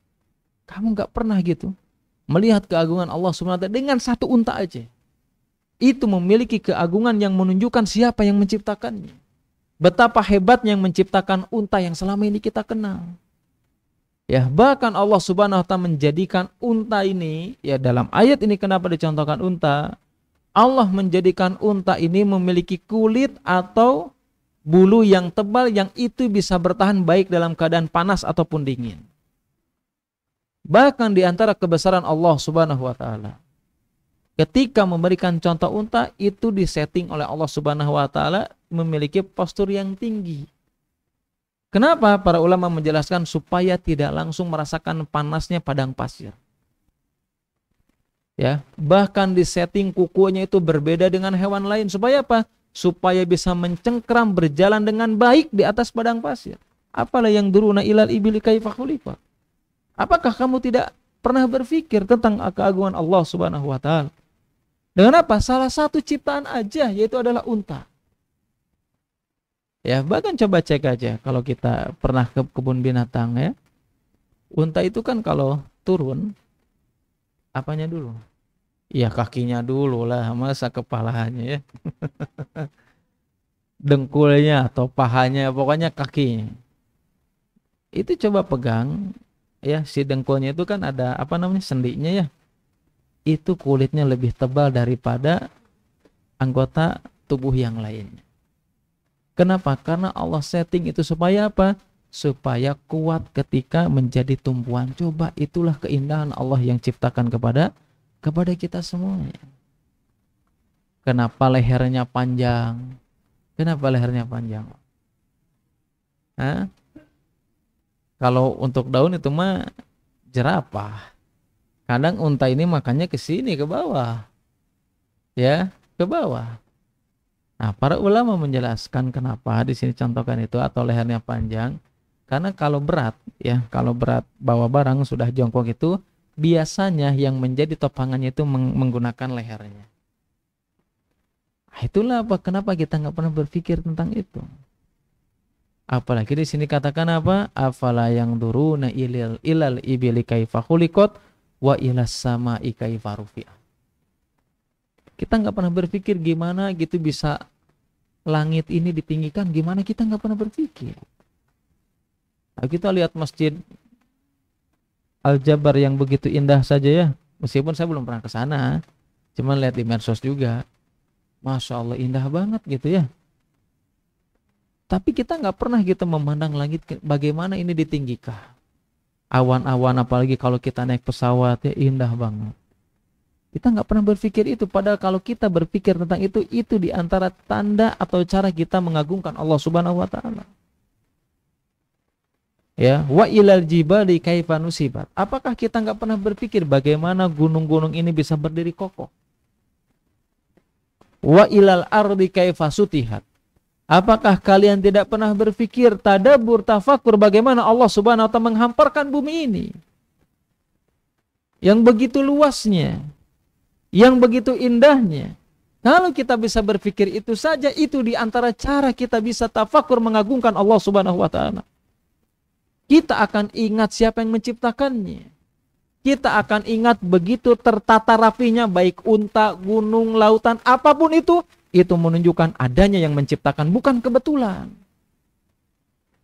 Kamu nggak pernah gitu melihat keagungan Allah Subhanahu wa taala dengan satu unta aja. Itu memiliki keagungan yang menunjukkan siapa yang menciptakannya. Betapa hebatnya yang menciptakan unta yang selama ini kita kenal. Ya, bahkan Allah Subhanahu wa taala menjadikan unta ini, ya dalam ayat ini kenapa dicontohkan unta? Allah menjadikan unta ini memiliki kulit atau bulu yang tebal yang itu bisa bertahan baik dalam keadaan panas ataupun dingin. Bahkan di antara kebesaran Allah Subhanahu wa taala, ketika memberikan contoh unta itu disetting oleh Allah Subhanahu wa taala memiliki postur yang tinggi. Kenapa? Para ulama menjelaskan supaya tidak langsung merasakan panasnya padang pasir. Ya, bahkan disetting kukunya itu berbeda dengan hewan lain supaya apa? Supaya bisa mencengkram berjalan dengan baik di atas padang pasir. Apalah yang duruna ilal ibili kaifa khuliqat. Apakah kamu tidak pernah berpikir tentang keagungan Allah Subhanahu wa taala? Dengan apa? Salah satu ciptaan aja, yaitu adalah unta. Ya, bahkan coba cek aja kalau kita pernah ke kebun binatang ya. Unta itu kan kalau turun, apanya dulu? Ya kakinya dulu lah, masa kepalanya ya. Dengkulnya atau pahanya, pokoknya kakinya. Itu coba pegang, ya si dengkulnya itu kan ada apa namanya sendinya ya. Itu kulitnya lebih tebal daripada anggota tubuh yang lainnya. Kenapa? Karena Allah setting itu supaya apa? Supaya kuat ketika menjadi tumpuan. Coba itulah keindahan Allah yang ciptakan kepada kita semuanya. Kenapa lehernya panjang? Kenapa lehernya panjang? Hah? Kalau untuk daun itu mah jerapah. Kadang unta ini makannya ke sini, ke bawah. Ya, ke bawah. Nah, para ulama menjelaskan kenapa di sini contohkan itu atau lehernya panjang. Karena kalau berat, ya, kalau berat bawa barang sudah jongkok itu, biasanya yang menjadi topangannya itu menggunakan lehernya. Nah, itulah apa kenapa kita nggak pernah berpikir tentang itu. Apalagi di sini katakan apa? Afala yang duruna ilal ibili kaifa khuliqat wa ilas sama'i kaifa rufi'at. Kita nggak pernah berpikir gimana gitu bisa langit ini ditinggikan, gimana kita nggak pernah berpikir. Nah, kita lihat Masjid Al-Jabar yang begitu indah saja ya, meskipun saya belum pernah ke sana, cuman lihat di medsos juga, Masya Allah indah banget gitu ya. Tapi kita nggak pernah gitu memandang langit bagaimana ini ditinggikan. Awan-awan apalagi kalau kita naik pesawat ya indah banget. Kita nggak pernah berpikir itu, padahal kalau kita berpikir tentang itu diantara tanda atau cara kita mengagungkan Allah Subhanahu wa taala. Ya, wa ilal jibali kaifa nusibat. Apakah kita nggak pernah berpikir bagaimana gunung-gunung ini bisa berdiri kokoh? Wa ilal ardi kaifa sutihat. Apakah kalian tidak pernah berpikir tadabbur tafakur bagaimana Allah Subhanahu wa taala menghamparkan bumi ini? Yang begitu luasnya, yang begitu indahnya. Kalau kita bisa berpikir itu saja, itu di antara cara kita bisa tafakur mengagungkan Allah Subhanahu wa taala. Kita akan ingat siapa yang menciptakannya. Kita akan ingat begitu tertata rapinya baik unta, gunung, lautan, apapun itu menunjukkan adanya yang menciptakan, bukan kebetulan.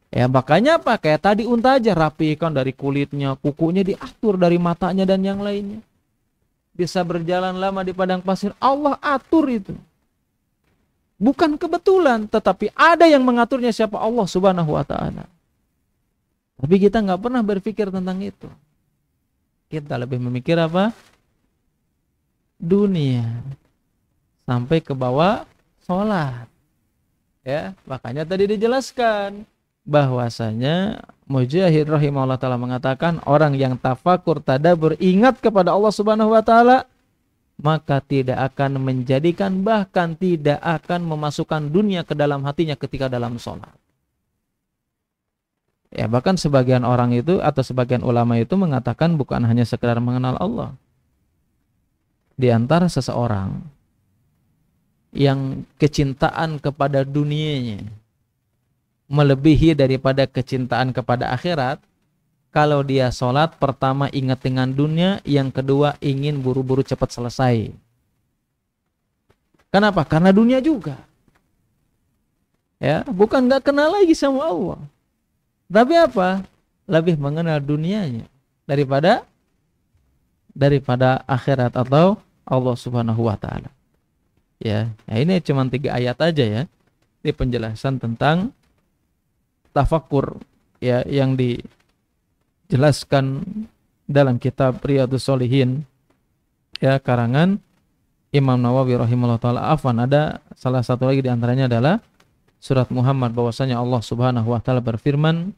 Ya makanya apa? Kayak tadi unta aja rapi kan dari kulitnya, kukunya diatur dari matanya dan yang lainnya. Bisa berjalan lama di padang pasir, Allah atur itu. Bukan kebetulan, tetapi ada yang mengaturnya, siapa? Allah Subhanahu wa ta'ala. Tapi kita nggak pernah berpikir tentang itu. Kita lebih memikir apa? Dunia. Sampai ke bawah sholat. Ya, makanya tadi dijelaskan bahwasanya Mujahid rahimahullah ta'ala mengatakan, orang yang tafakur, tadabbur, ingat kepada Allah Subhanahu wa ta'ala, maka tidak akan menjadikan, bahkan tidak akan memasukkan dunia ke dalam hatinya ketika dalam sholat. Ya, bahkan sebagian orang itu atau sebagian ulama itu mengatakan bukan hanya sekedar mengenal Allah. Di antara seseorang yang kecintaan kepada dunianya melebihi daripada kecintaan kepada akhirat, kalau dia sholat, pertama ingat dengan dunia, yang kedua ingin buru-buru cepat selesai. Kenapa? Karena dunia juga. Ya, bukan nggak kenal lagi sama Allah, tapi apa? Lebih mengenal dunianya daripada akhirat atau Allah Subhanahu wa ta'ala. Ya, ini cuma 3 ayat aja ya. Ini penjelasan tentang tafakur ya, yang dijelaskan dalam kitab Riyadhus Shalihin ya, karangan Imam Nawawi rahimahullah ta'ala. Afwan, ada salah satu lagi diantaranya adalah surat Muhammad, bahwasanya Allah Subhanahu wa ta'ala berfirman,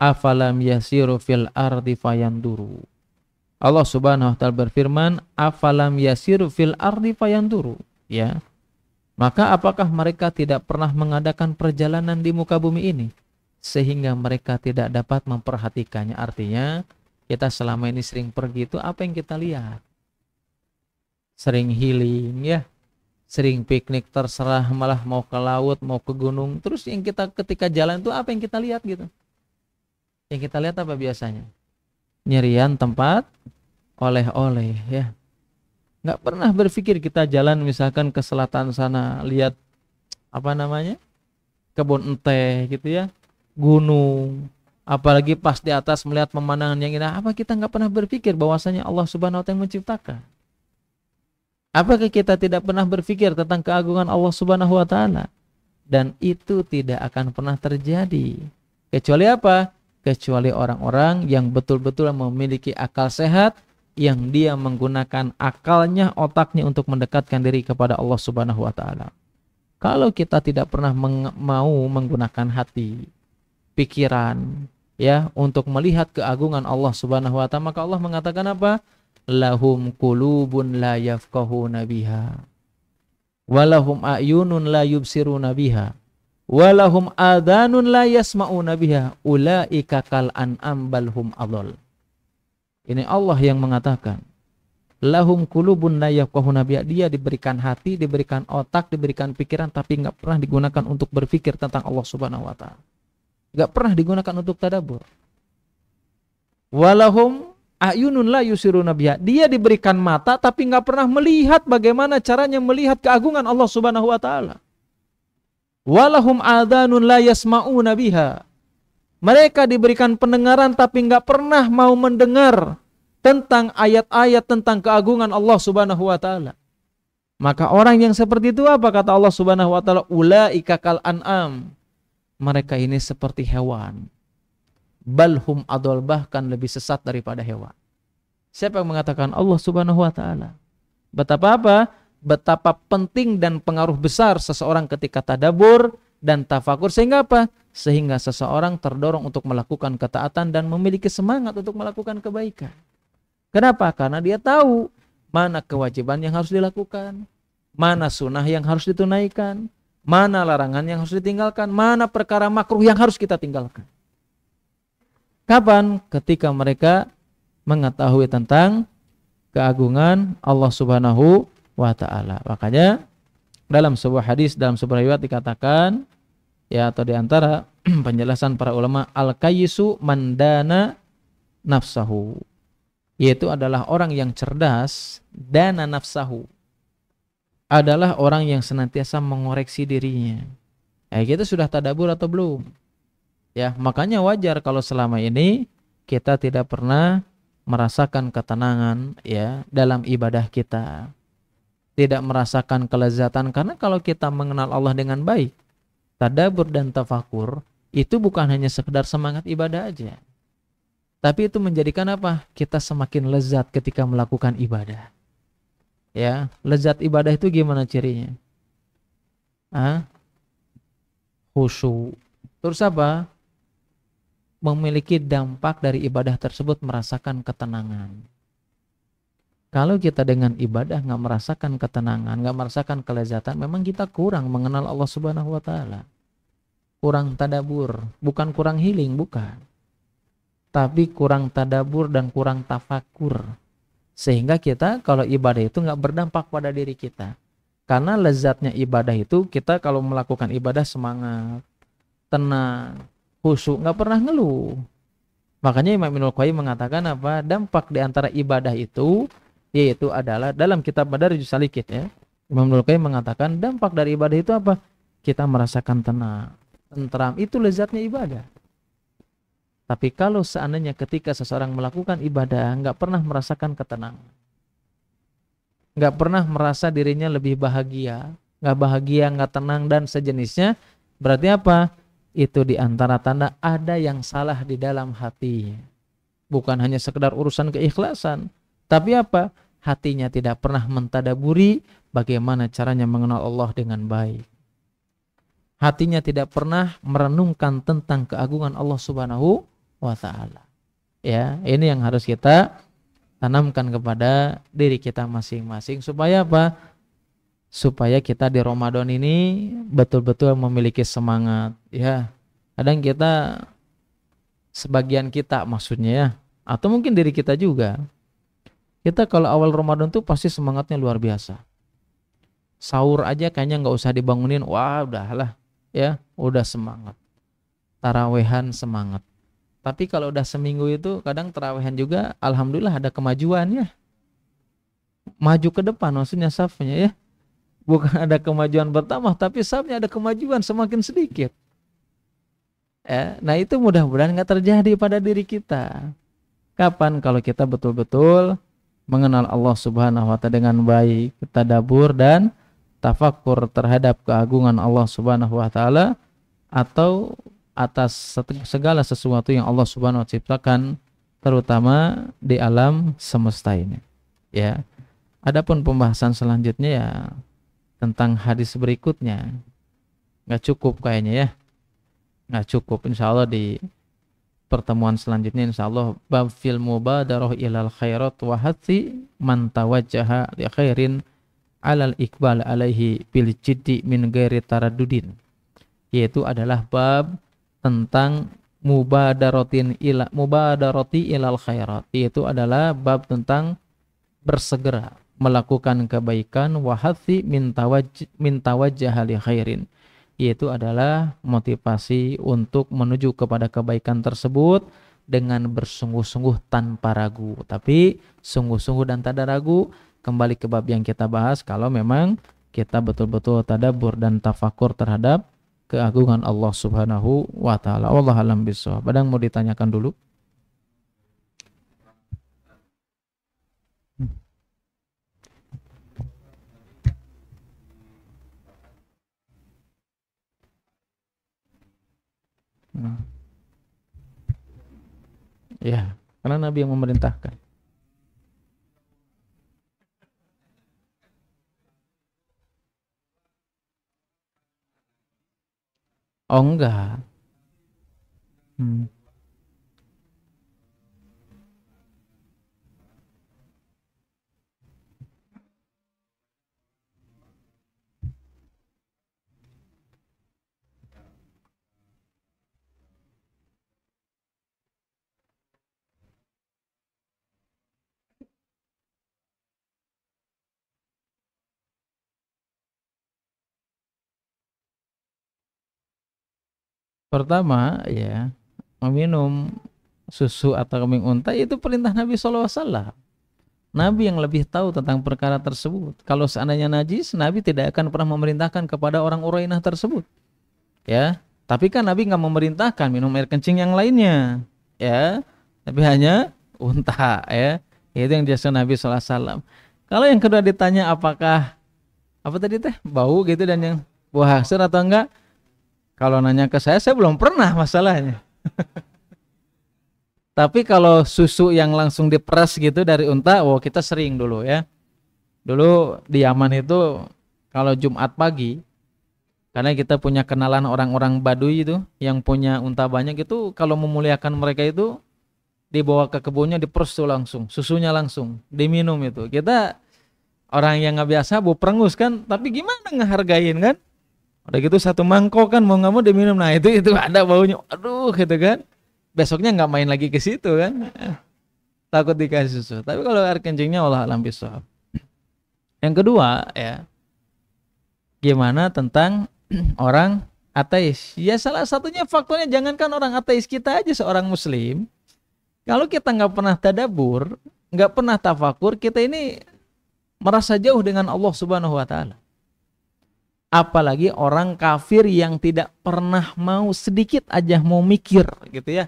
afalam yasiru fil ardi fayanduru. Allah Subhanahu wa ta'ala berfirman, afalam yasiru fil ardi fayanduru. Ya, maka apakah mereka tidak pernah mengadakan perjalanan di muka bumi ini sehingga mereka tidak dapat memperhatikannya? Artinya kita selama ini sering pergi, itu apa yang kita lihat? Sering healing ya, sering piknik terserah, malah mau ke laut, mau ke gunung. Terus yang kita ketika jalan itu apa yang kita lihat gitu? Yang kita lihat apa biasanya? Nyerian tempat oleh-oleh ya. Nggak pernah berpikir kita jalan misalkan ke selatan sana, lihat apa namanya, kebun teh gitu ya, gunung, apalagi pas di atas melihat pemandangan yang indah. Apa kita nggak pernah berpikir bahwasanya Allah Subhanahu wa ta'ala yang menciptakan? Apakah kita tidak pernah berpikir tentang keagungan Allah Subhanahu wa ta'ala? Dan itu tidak akan pernah terjadi kecuali apa? Kecuali orang-orang yang betul-betul memiliki akal sehat, yang dia menggunakan akalnya, otaknya untuk mendekatkan diri kepada Allah Subhanahu wa ta'ala. Kalau kita tidak pernah mau menggunakan hati, pikiran ya, untuk melihat keagungan Allah Subhanahu wa ta'ala, maka Allah mengatakan apa? Lahum qulubun la yafqahuna biha walahum a'yunun la yubsiruna biha walahum adhanun la yasma'una biha ulaika kal an'am bal hum adall. Ini Allah yang mengatakan, lahum qulubun la yafqahuna biha, dia diberikan hati, diberikan otak, diberikan pikiran, tapi nggak pernah digunakan untuk berpikir tentang Allah Subhanahu wa ta'ala. Nggak pernah digunakan untuk tadabbur. Walahum a'yunun la yusiruna biha, dia diberikan mata tapi nggak pernah melihat bagaimana caranya melihat keagungan Allah Subhanahu wa ta'ala. Walahum adhanun la yasma'una biha, mereka diberikan pendengaran tapi nggak pernah mau mendengar tentang ayat-ayat tentang keagungan Allah Subhanahu wa ta'ala. Maka orang yang seperti itu apa kata Allah Subhanahu wa ta'ala? Ulaika kal an'am, mereka ini seperti hewan. Balhum adol, bahkan lebih sesat daripada hewan. Siapa yang mengatakan? Allah Subhanahu wa ta'ala. Betapa apa? Betapa penting dan pengaruh besar seseorang ketika tadabbur dan tafakur, sehingga apa? Sehingga seseorang terdorong untuk melakukan ketaatan dan memiliki semangat untuk melakukan kebaikan. Kenapa? Karena dia tahu mana kewajiban yang harus dilakukan, mana sunnah yang harus ditunaikan, mana larangan yang harus ditinggalkan, mana perkara makruh yang harus kita tinggalkan. Kapan? Ketika mereka mengetahui tentang keagungan Allah Subhanahu wa ta'ala. Makanya dalam sebuah hadis, dalam sebuah riwayat dikatakan ya, atau diantara penjelasan para ulama, al-kayyisu mandana nafsahu, yaitu adalah orang yang cerdas, dana nafsahu, adalah orang yang senantiasa mengoreksi dirinya. Kita sudah tadabbur atau belum? Ya, makanya wajar kalau selama ini kita tidak pernah merasakan ketenangan ya dalam ibadah kita. tidak merasakan kelezatan. Karena kalau kita mengenal Allah dengan baik, tadabbur dan tafakur, itu bukan hanya sekedar semangat ibadah aja, tapi itu menjadikan apa? Kita semakin lezat ketika melakukan ibadah. Ya, lezat ibadah itu gimana cirinya? Khusyuk. Terus apa? Memiliki dampak dari ibadah tersebut, merasakan ketenangan. Kalau kita dengan ibadah nggak merasakan ketenangan, nggak merasakan kelezatan, memang kita kurang mengenal Allah Subhanahu wa Ta'ala. Kurang tadabur, bukan kurang healing, bukan. Tapi kurang tadabur dan kurang tafakur. Sehingga kita kalau ibadah itu nggak berdampak pada diri kita. Karena lezatnya ibadah itu, kita kalau melakukan ibadah semangat, tenang, khusyuk, nggak pernah ngeluh. Makanya Imam Ibnul Qayyim mengatakan apa? Dampak di antara ibadah itu, yaitu adalah dalam kitab Madarijus Salikin ya. Imam Ibnul Qayyim mengatakan dampak dari ibadah itu apa? Kita merasakan tenang, tentram, itu lezatnya ibadah. Tapi kalau seandainya ketika seseorang melakukan ibadah nggak pernah merasakan ketenangan, nggak pernah merasa dirinya lebih bahagia, nggak tenang dan sejenisnya, berarti apa? Itu di antara tanda ada yang salah di dalam hati. Bukan hanya sekedar urusan keikhlasan, tapi apa? Hatinya tidak pernah mentadaburi bagaimana caranya mengenal Allah dengan baik. Hatinya tidak pernah merenungkan tentang keagungan Allah Subhanahu wa Ta'ala. Ya, ini yang harus kita tanamkan kepada diri kita masing-masing supaya apa? Supaya kita di Ramadan ini betul-betul memiliki semangat ya. Kadang kita, sebagian kita maksudnya ya, atau mungkin diri kita juga, kita kalau awal Ramadan tuh pasti semangatnya luar biasa. Sahur aja kayaknya nggak usah dibangunin, wah udahlah ya, udah semangat. Tarawehan semangat. Tapi kalau udah seminggu itu kadang tarawehan juga alhamdulillah ada kemajuan ya. Maju ke depan maksudnya safnya ya. Bukan ada kemajuan bertambah, tapi safnya ada kemajuan semakin sedikit. Nah itu mudah-mudahan nggak terjadi pada diri kita. Kapan? Kalau kita betul-betul mengenal Allah Subhanahu wa Ta'ala dengan baik, tadabbur dan tafakur terhadap keagungan Allah Subhanahu wa Ta'ala, atau atas segala sesuatu yang Allah Subhanahu wa Ta'ala ciptakan, terutama di alam semesta ini. Ya. Adapun pembahasan selanjutnya ya tentang hadis berikutnya nggak cukup kayaknya ya, nggak cukup. Insya Allah di pertemuan selanjutnya insya Allah bab fil mubadarah ilal khairat wa hati man tawajjaha li khairin alal iqbal alaihi bil jiddi min ghairi taraddudin, yaitu adalah bab tentang mubadarati ilal khairat, yaitu adalah bab tentang bersegera melakukan kebaikan, wahati min tawajjah li khairin, yaitu adalah motivasi untuk menuju kepada kebaikan tersebut dengan bersungguh-sungguh tanpa ragu. Tapi sungguh-sungguh dan tak ada ragu, kembali ke bab yang kita bahas, kalau memang kita betul-betul tadabbur dan tafakur terhadap keagungan Allah Subhanahu wa Ta'ala. Wallahu a'lam bishawab. Ada yang mau ditanyakan dulu? Ya, karena Nabi yang memerintahkan. Oh enggak. Hmm. Pertama ya, meminum susu atau kambing unta itu perintah Nabi SAW. Nabi yang lebih tahu tentang perkara tersebut. Kalau seandainya najis, Nabi tidak akan pernah memerintahkan kepada orang Urainah tersebut. Ya, tapi kan Nabi nggak memerintahkan minum air kencing yang lainnya. Ya, tapi hanya unta. Ya, itu yang dijelaskan Nabi SAW. Kalau yang kedua ditanya apakah apa tadi teh, bau gitu dan yang buah hasil atau enggak? Kalau nanya ke saya belum pernah masalahnya. Tapi kalau susu yang langsung diperas gitu dari unta, wow kita sering dulu ya. Dulu di Yaman itu kalau Jumat pagi, karena kita punya kenalan orang-orang Baduy itu yang punya unta banyak, itu kalau memuliakan mereka itu dibawa ke kebunnya, diperas tuh langsung, susunya langsung diminum itu. Kita orang yang nggak biasa bu perengus kan, tapi gimana ngehargain kan? Udah gitu satu mangkok kan mau nggak mau diminum, nah itu ada baunya, aduh gitu kan. Besoknya nggak main lagi ke situ kan, takut dikasih susu. Tapi kalau air kencingnya Allah alam bisawab. Yang kedua ya, gimana tentang orang ateis? Ya salah satunya faktornya, jangankan orang ateis, kita aja seorang muslim, kalau kita nggak pernah tadabur, nggak pernah tafakur, kita ini merasa jauh dengan Allah Subhanahu wa taala. Apalagi orang kafir yang tidak pernah mau sedikit aja mau mikir gitu ya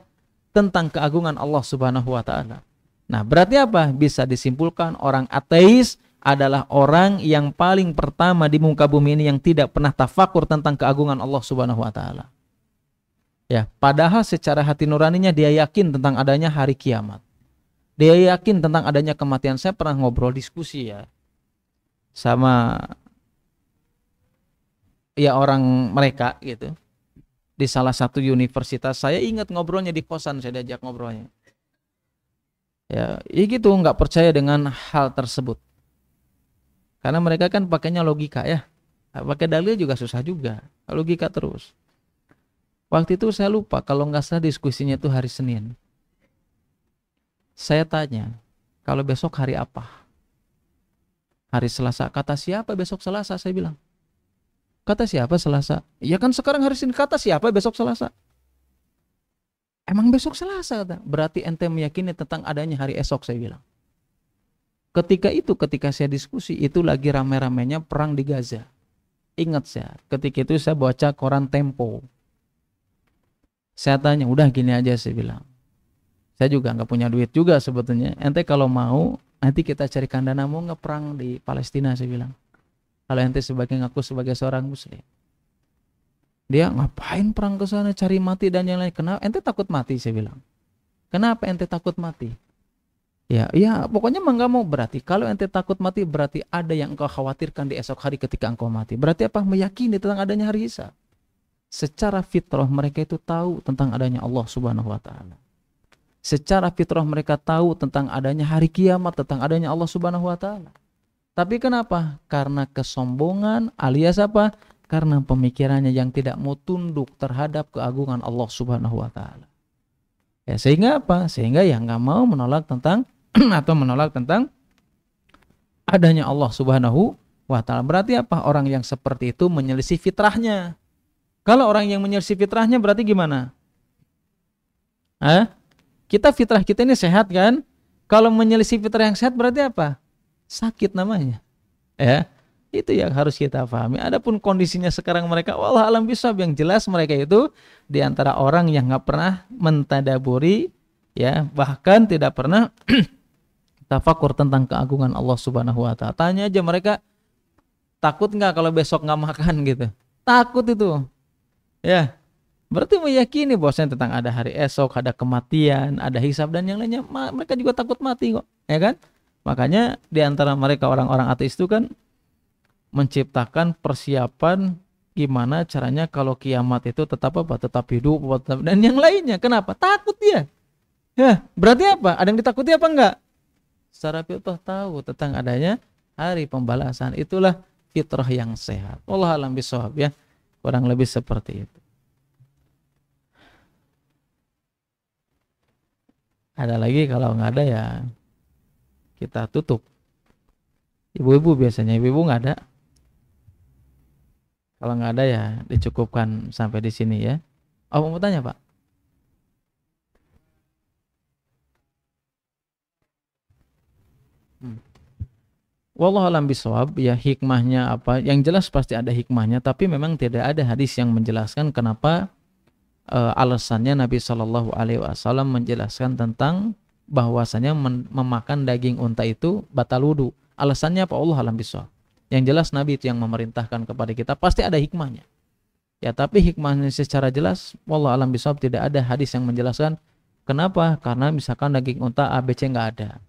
tentang keagungan Allah Subhanahu wa taala. Nah, berarti apa? Bisa disimpulkan orang ateis adalah orang yang paling pertama di muka bumi ini yang tidak pernah tafakur tentang keagungan Allah Subhanahu wa taala. Ya, padahal secara hati nuraninya dia yakin tentang adanya hari kiamat. Dia yakin tentang adanya kematian. Saya pernah ngobrol diskusi ya sama ya orang mereka gitu di salah satu universitas. Saya ingat ngobrolnya di kosan, saya diajak ngobrolnya. Ya gitu, nggak percaya dengan hal tersebut. Karena mereka kan pakainya logika ya. Pakai dalil juga susah juga. Logika terus. Waktu itu saya lupa, kalau nggak salah diskusinya itu hari Senin. Saya tanya, kalau besok hari apa? Hari Selasa. Kata siapa besok Selasa? Saya bilang. Kata siapa Selasa? Ya kan sekarang hari Senin. Kata siapa besok Selasa? Emang besok Selasa kata. Berarti ente meyakini tentang adanya hari esok, saya bilang. Ketika saya diskusi, itu lagi rame-ramenya perang di Gaza. Ingat saya, ketika itu saya baca koran Tempo. Saya tanya, udah gini aja, saya bilang. Saya juga nggak punya duit juga sebetulnya. Ente kalau mau, nanti kita carikan dana mau ngeperang di Palestina, saya bilang. Kalau ente ngaku sebagai seorang muslim. Dia ngapain perang ke sana, cari mati dan yang lain. Kenapa? Ente takut mati, saya bilang. Kenapa ente takut mati? Ya pokoknya mah nggak mau. Berarti kalau ente takut mati, berarti ada yang engkau khawatirkan di esok hari ketika engkau mati. Berarti apa? Meyakini tentang adanya hari hisab. Secara fitrah mereka itu tahu tentang adanya Allah Subhanahu wa taala. Secara fitrah mereka tahu tentang adanya hari kiamat, tentang adanya Allah Subhanahu wa taala. Tapi kenapa? Karena kesombongan alias apa? Karena pemikirannya yang tidak mau tunduk terhadap keagungan Allah Subhanahu wa taala. Ya, sehingga apa? Sehingga ya nggak mau menolak tentang atau menolak tentang adanya Allah Subhanahu wa taala. Berarti apa? Orang yang seperti itu menyelisih fitrahnya. Kalau orang yang menyelisih fitrahnya berarti gimana? Kita fitrah kita ini sehat kan? Kalau menyelisih fitrah yang sehat berarti apa? Sakit namanya. Ya. Itu yang harus kita pahami. Adapun kondisinya sekarang mereka, wallah alam bisawab, yang jelas mereka itu di antara orang yang nggak pernah mentadaburi, ya bahkan tidak pernah tafakur tentang keagungan Allah Subhanahu wa taala. Tanya aja mereka, takut nggak kalau besok nggak makan gitu? Takut itu. Ya, berarti meyakini bahwasanya tentang ada hari esok, ada kematian, ada hisab dan yang lainnya. Mereka juga takut mati kok, ya kan? Makanya di antara mereka orang-orang ateis itu kan menciptakan persiapan gimana caranya kalau kiamat itu tetap apa? Tetap hidup dan yang lainnya. Kenapa? Takut dia. Ya, berarti apa? Ada yang ditakuti apa enggak? Secara fitrah tahu tentang adanya hari pembalasan. Itulah fitrah yang sehat. Wallahu a'lam bishawab ya. Kurang lebih seperti itu. Ada lagi, kalau nggak ada ya kita tutup. Ibu-ibu biasanya, ibu-ibu nggak ada. Kalau nggak ada ya dicukupkan sampai di sini ya. Oh, mau tanya Pak? Wallahu a'lam bishawab ya, hikmahnya apa? Yang jelas pasti ada hikmahnya, tapi memang tidak ada hadis yang menjelaskan kenapa alasannya Nabi Shallallahu Alaihi Wasallam menjelaskan tentang bahwasanya memakan daging unta itu batal wudu. Alasannya apa? Allah alam bishawab. Yang jelas Nabi itu yang memerintahkan kepada kita, pasti ada hikmahnya. Ya, tapi hikmahnya secara jelas, wallahu alam bisawab, tidak ada hadis yang menjelaskan. Kenapa? Karena misalkan daging unta ABC nggak ada.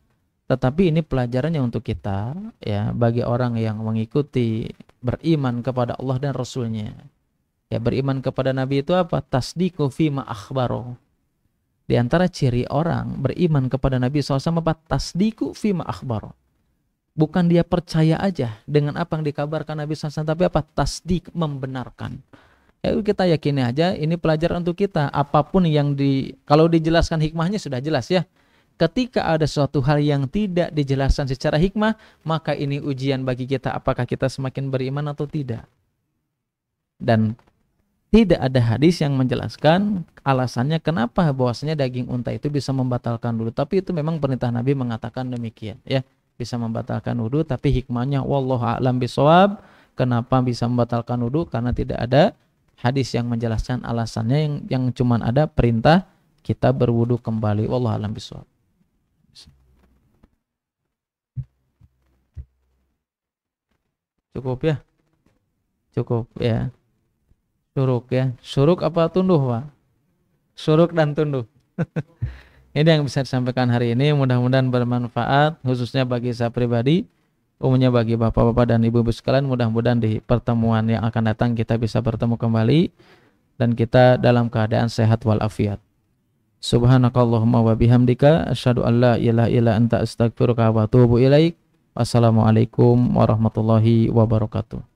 Tetapi ini pelajarannya untuk kita, ya, bagi orang yang mengikuti, beriman kepada Allah dan Rasulnya. Ya, beriman kepada Nabi itu apa? Tasdiqu fima akhbaro. Di antara ciri orang beriman kepada Nabi SAW apa? Tasdiqu fima akhbaro. Bukan dia percaya aja dengan apa yang dikabarkan Nabi SAW, tapi apa? Tasdik, membenarkan. Ya, kita yakini aja, ini pelajaran untuk kita. Apapun yang kalau dijelaskan hikmahnya sudah jelas ya. Ketika ada suatu hal yang tidak dijelaskan secara hikmah, maka ini ujian bagi kita, apakah kita semakin beriman atau tidak. Dan tidak ada hadis yang menjelaskan alasannya kenapa bahwasanya daging unta itu bisa membatalkan wudu. Tapi itu memang perintah Nabi mengatakan demikian ya. Bisa membatalkan wudu, tapi hikmahnya wallahu a'lam bishawab. Kenapa bisa membatalkan wudu? Karena tidak ada hadis yang menjelaskan alasannya, yang cuman ada perintah kita berwudu kembali. Wallahu a'lam bishawab. Cukup ya? Cukup ya. Suruk ya. Suruk apa tunduh, Pak? Suruk dan tunduh. Ini yang bisa disampaikan hari ini, mudah-mudahan bermanfaat khususnya bagi saya pribadi, umumnya bagi bapak-bapak dan ibu-ibu sekalian. Mudah-mudahan di pertemuan yang akan datang kita bisa bertemu kembali dan kita dalam keadaan sehat walafiat. Subhanakallahumma wa bihamdika asyhadu an la ilaha illa anta astaghfiruka wa atubu ilaik. Wassalamualaikum warahmatullahi wabarakatuh.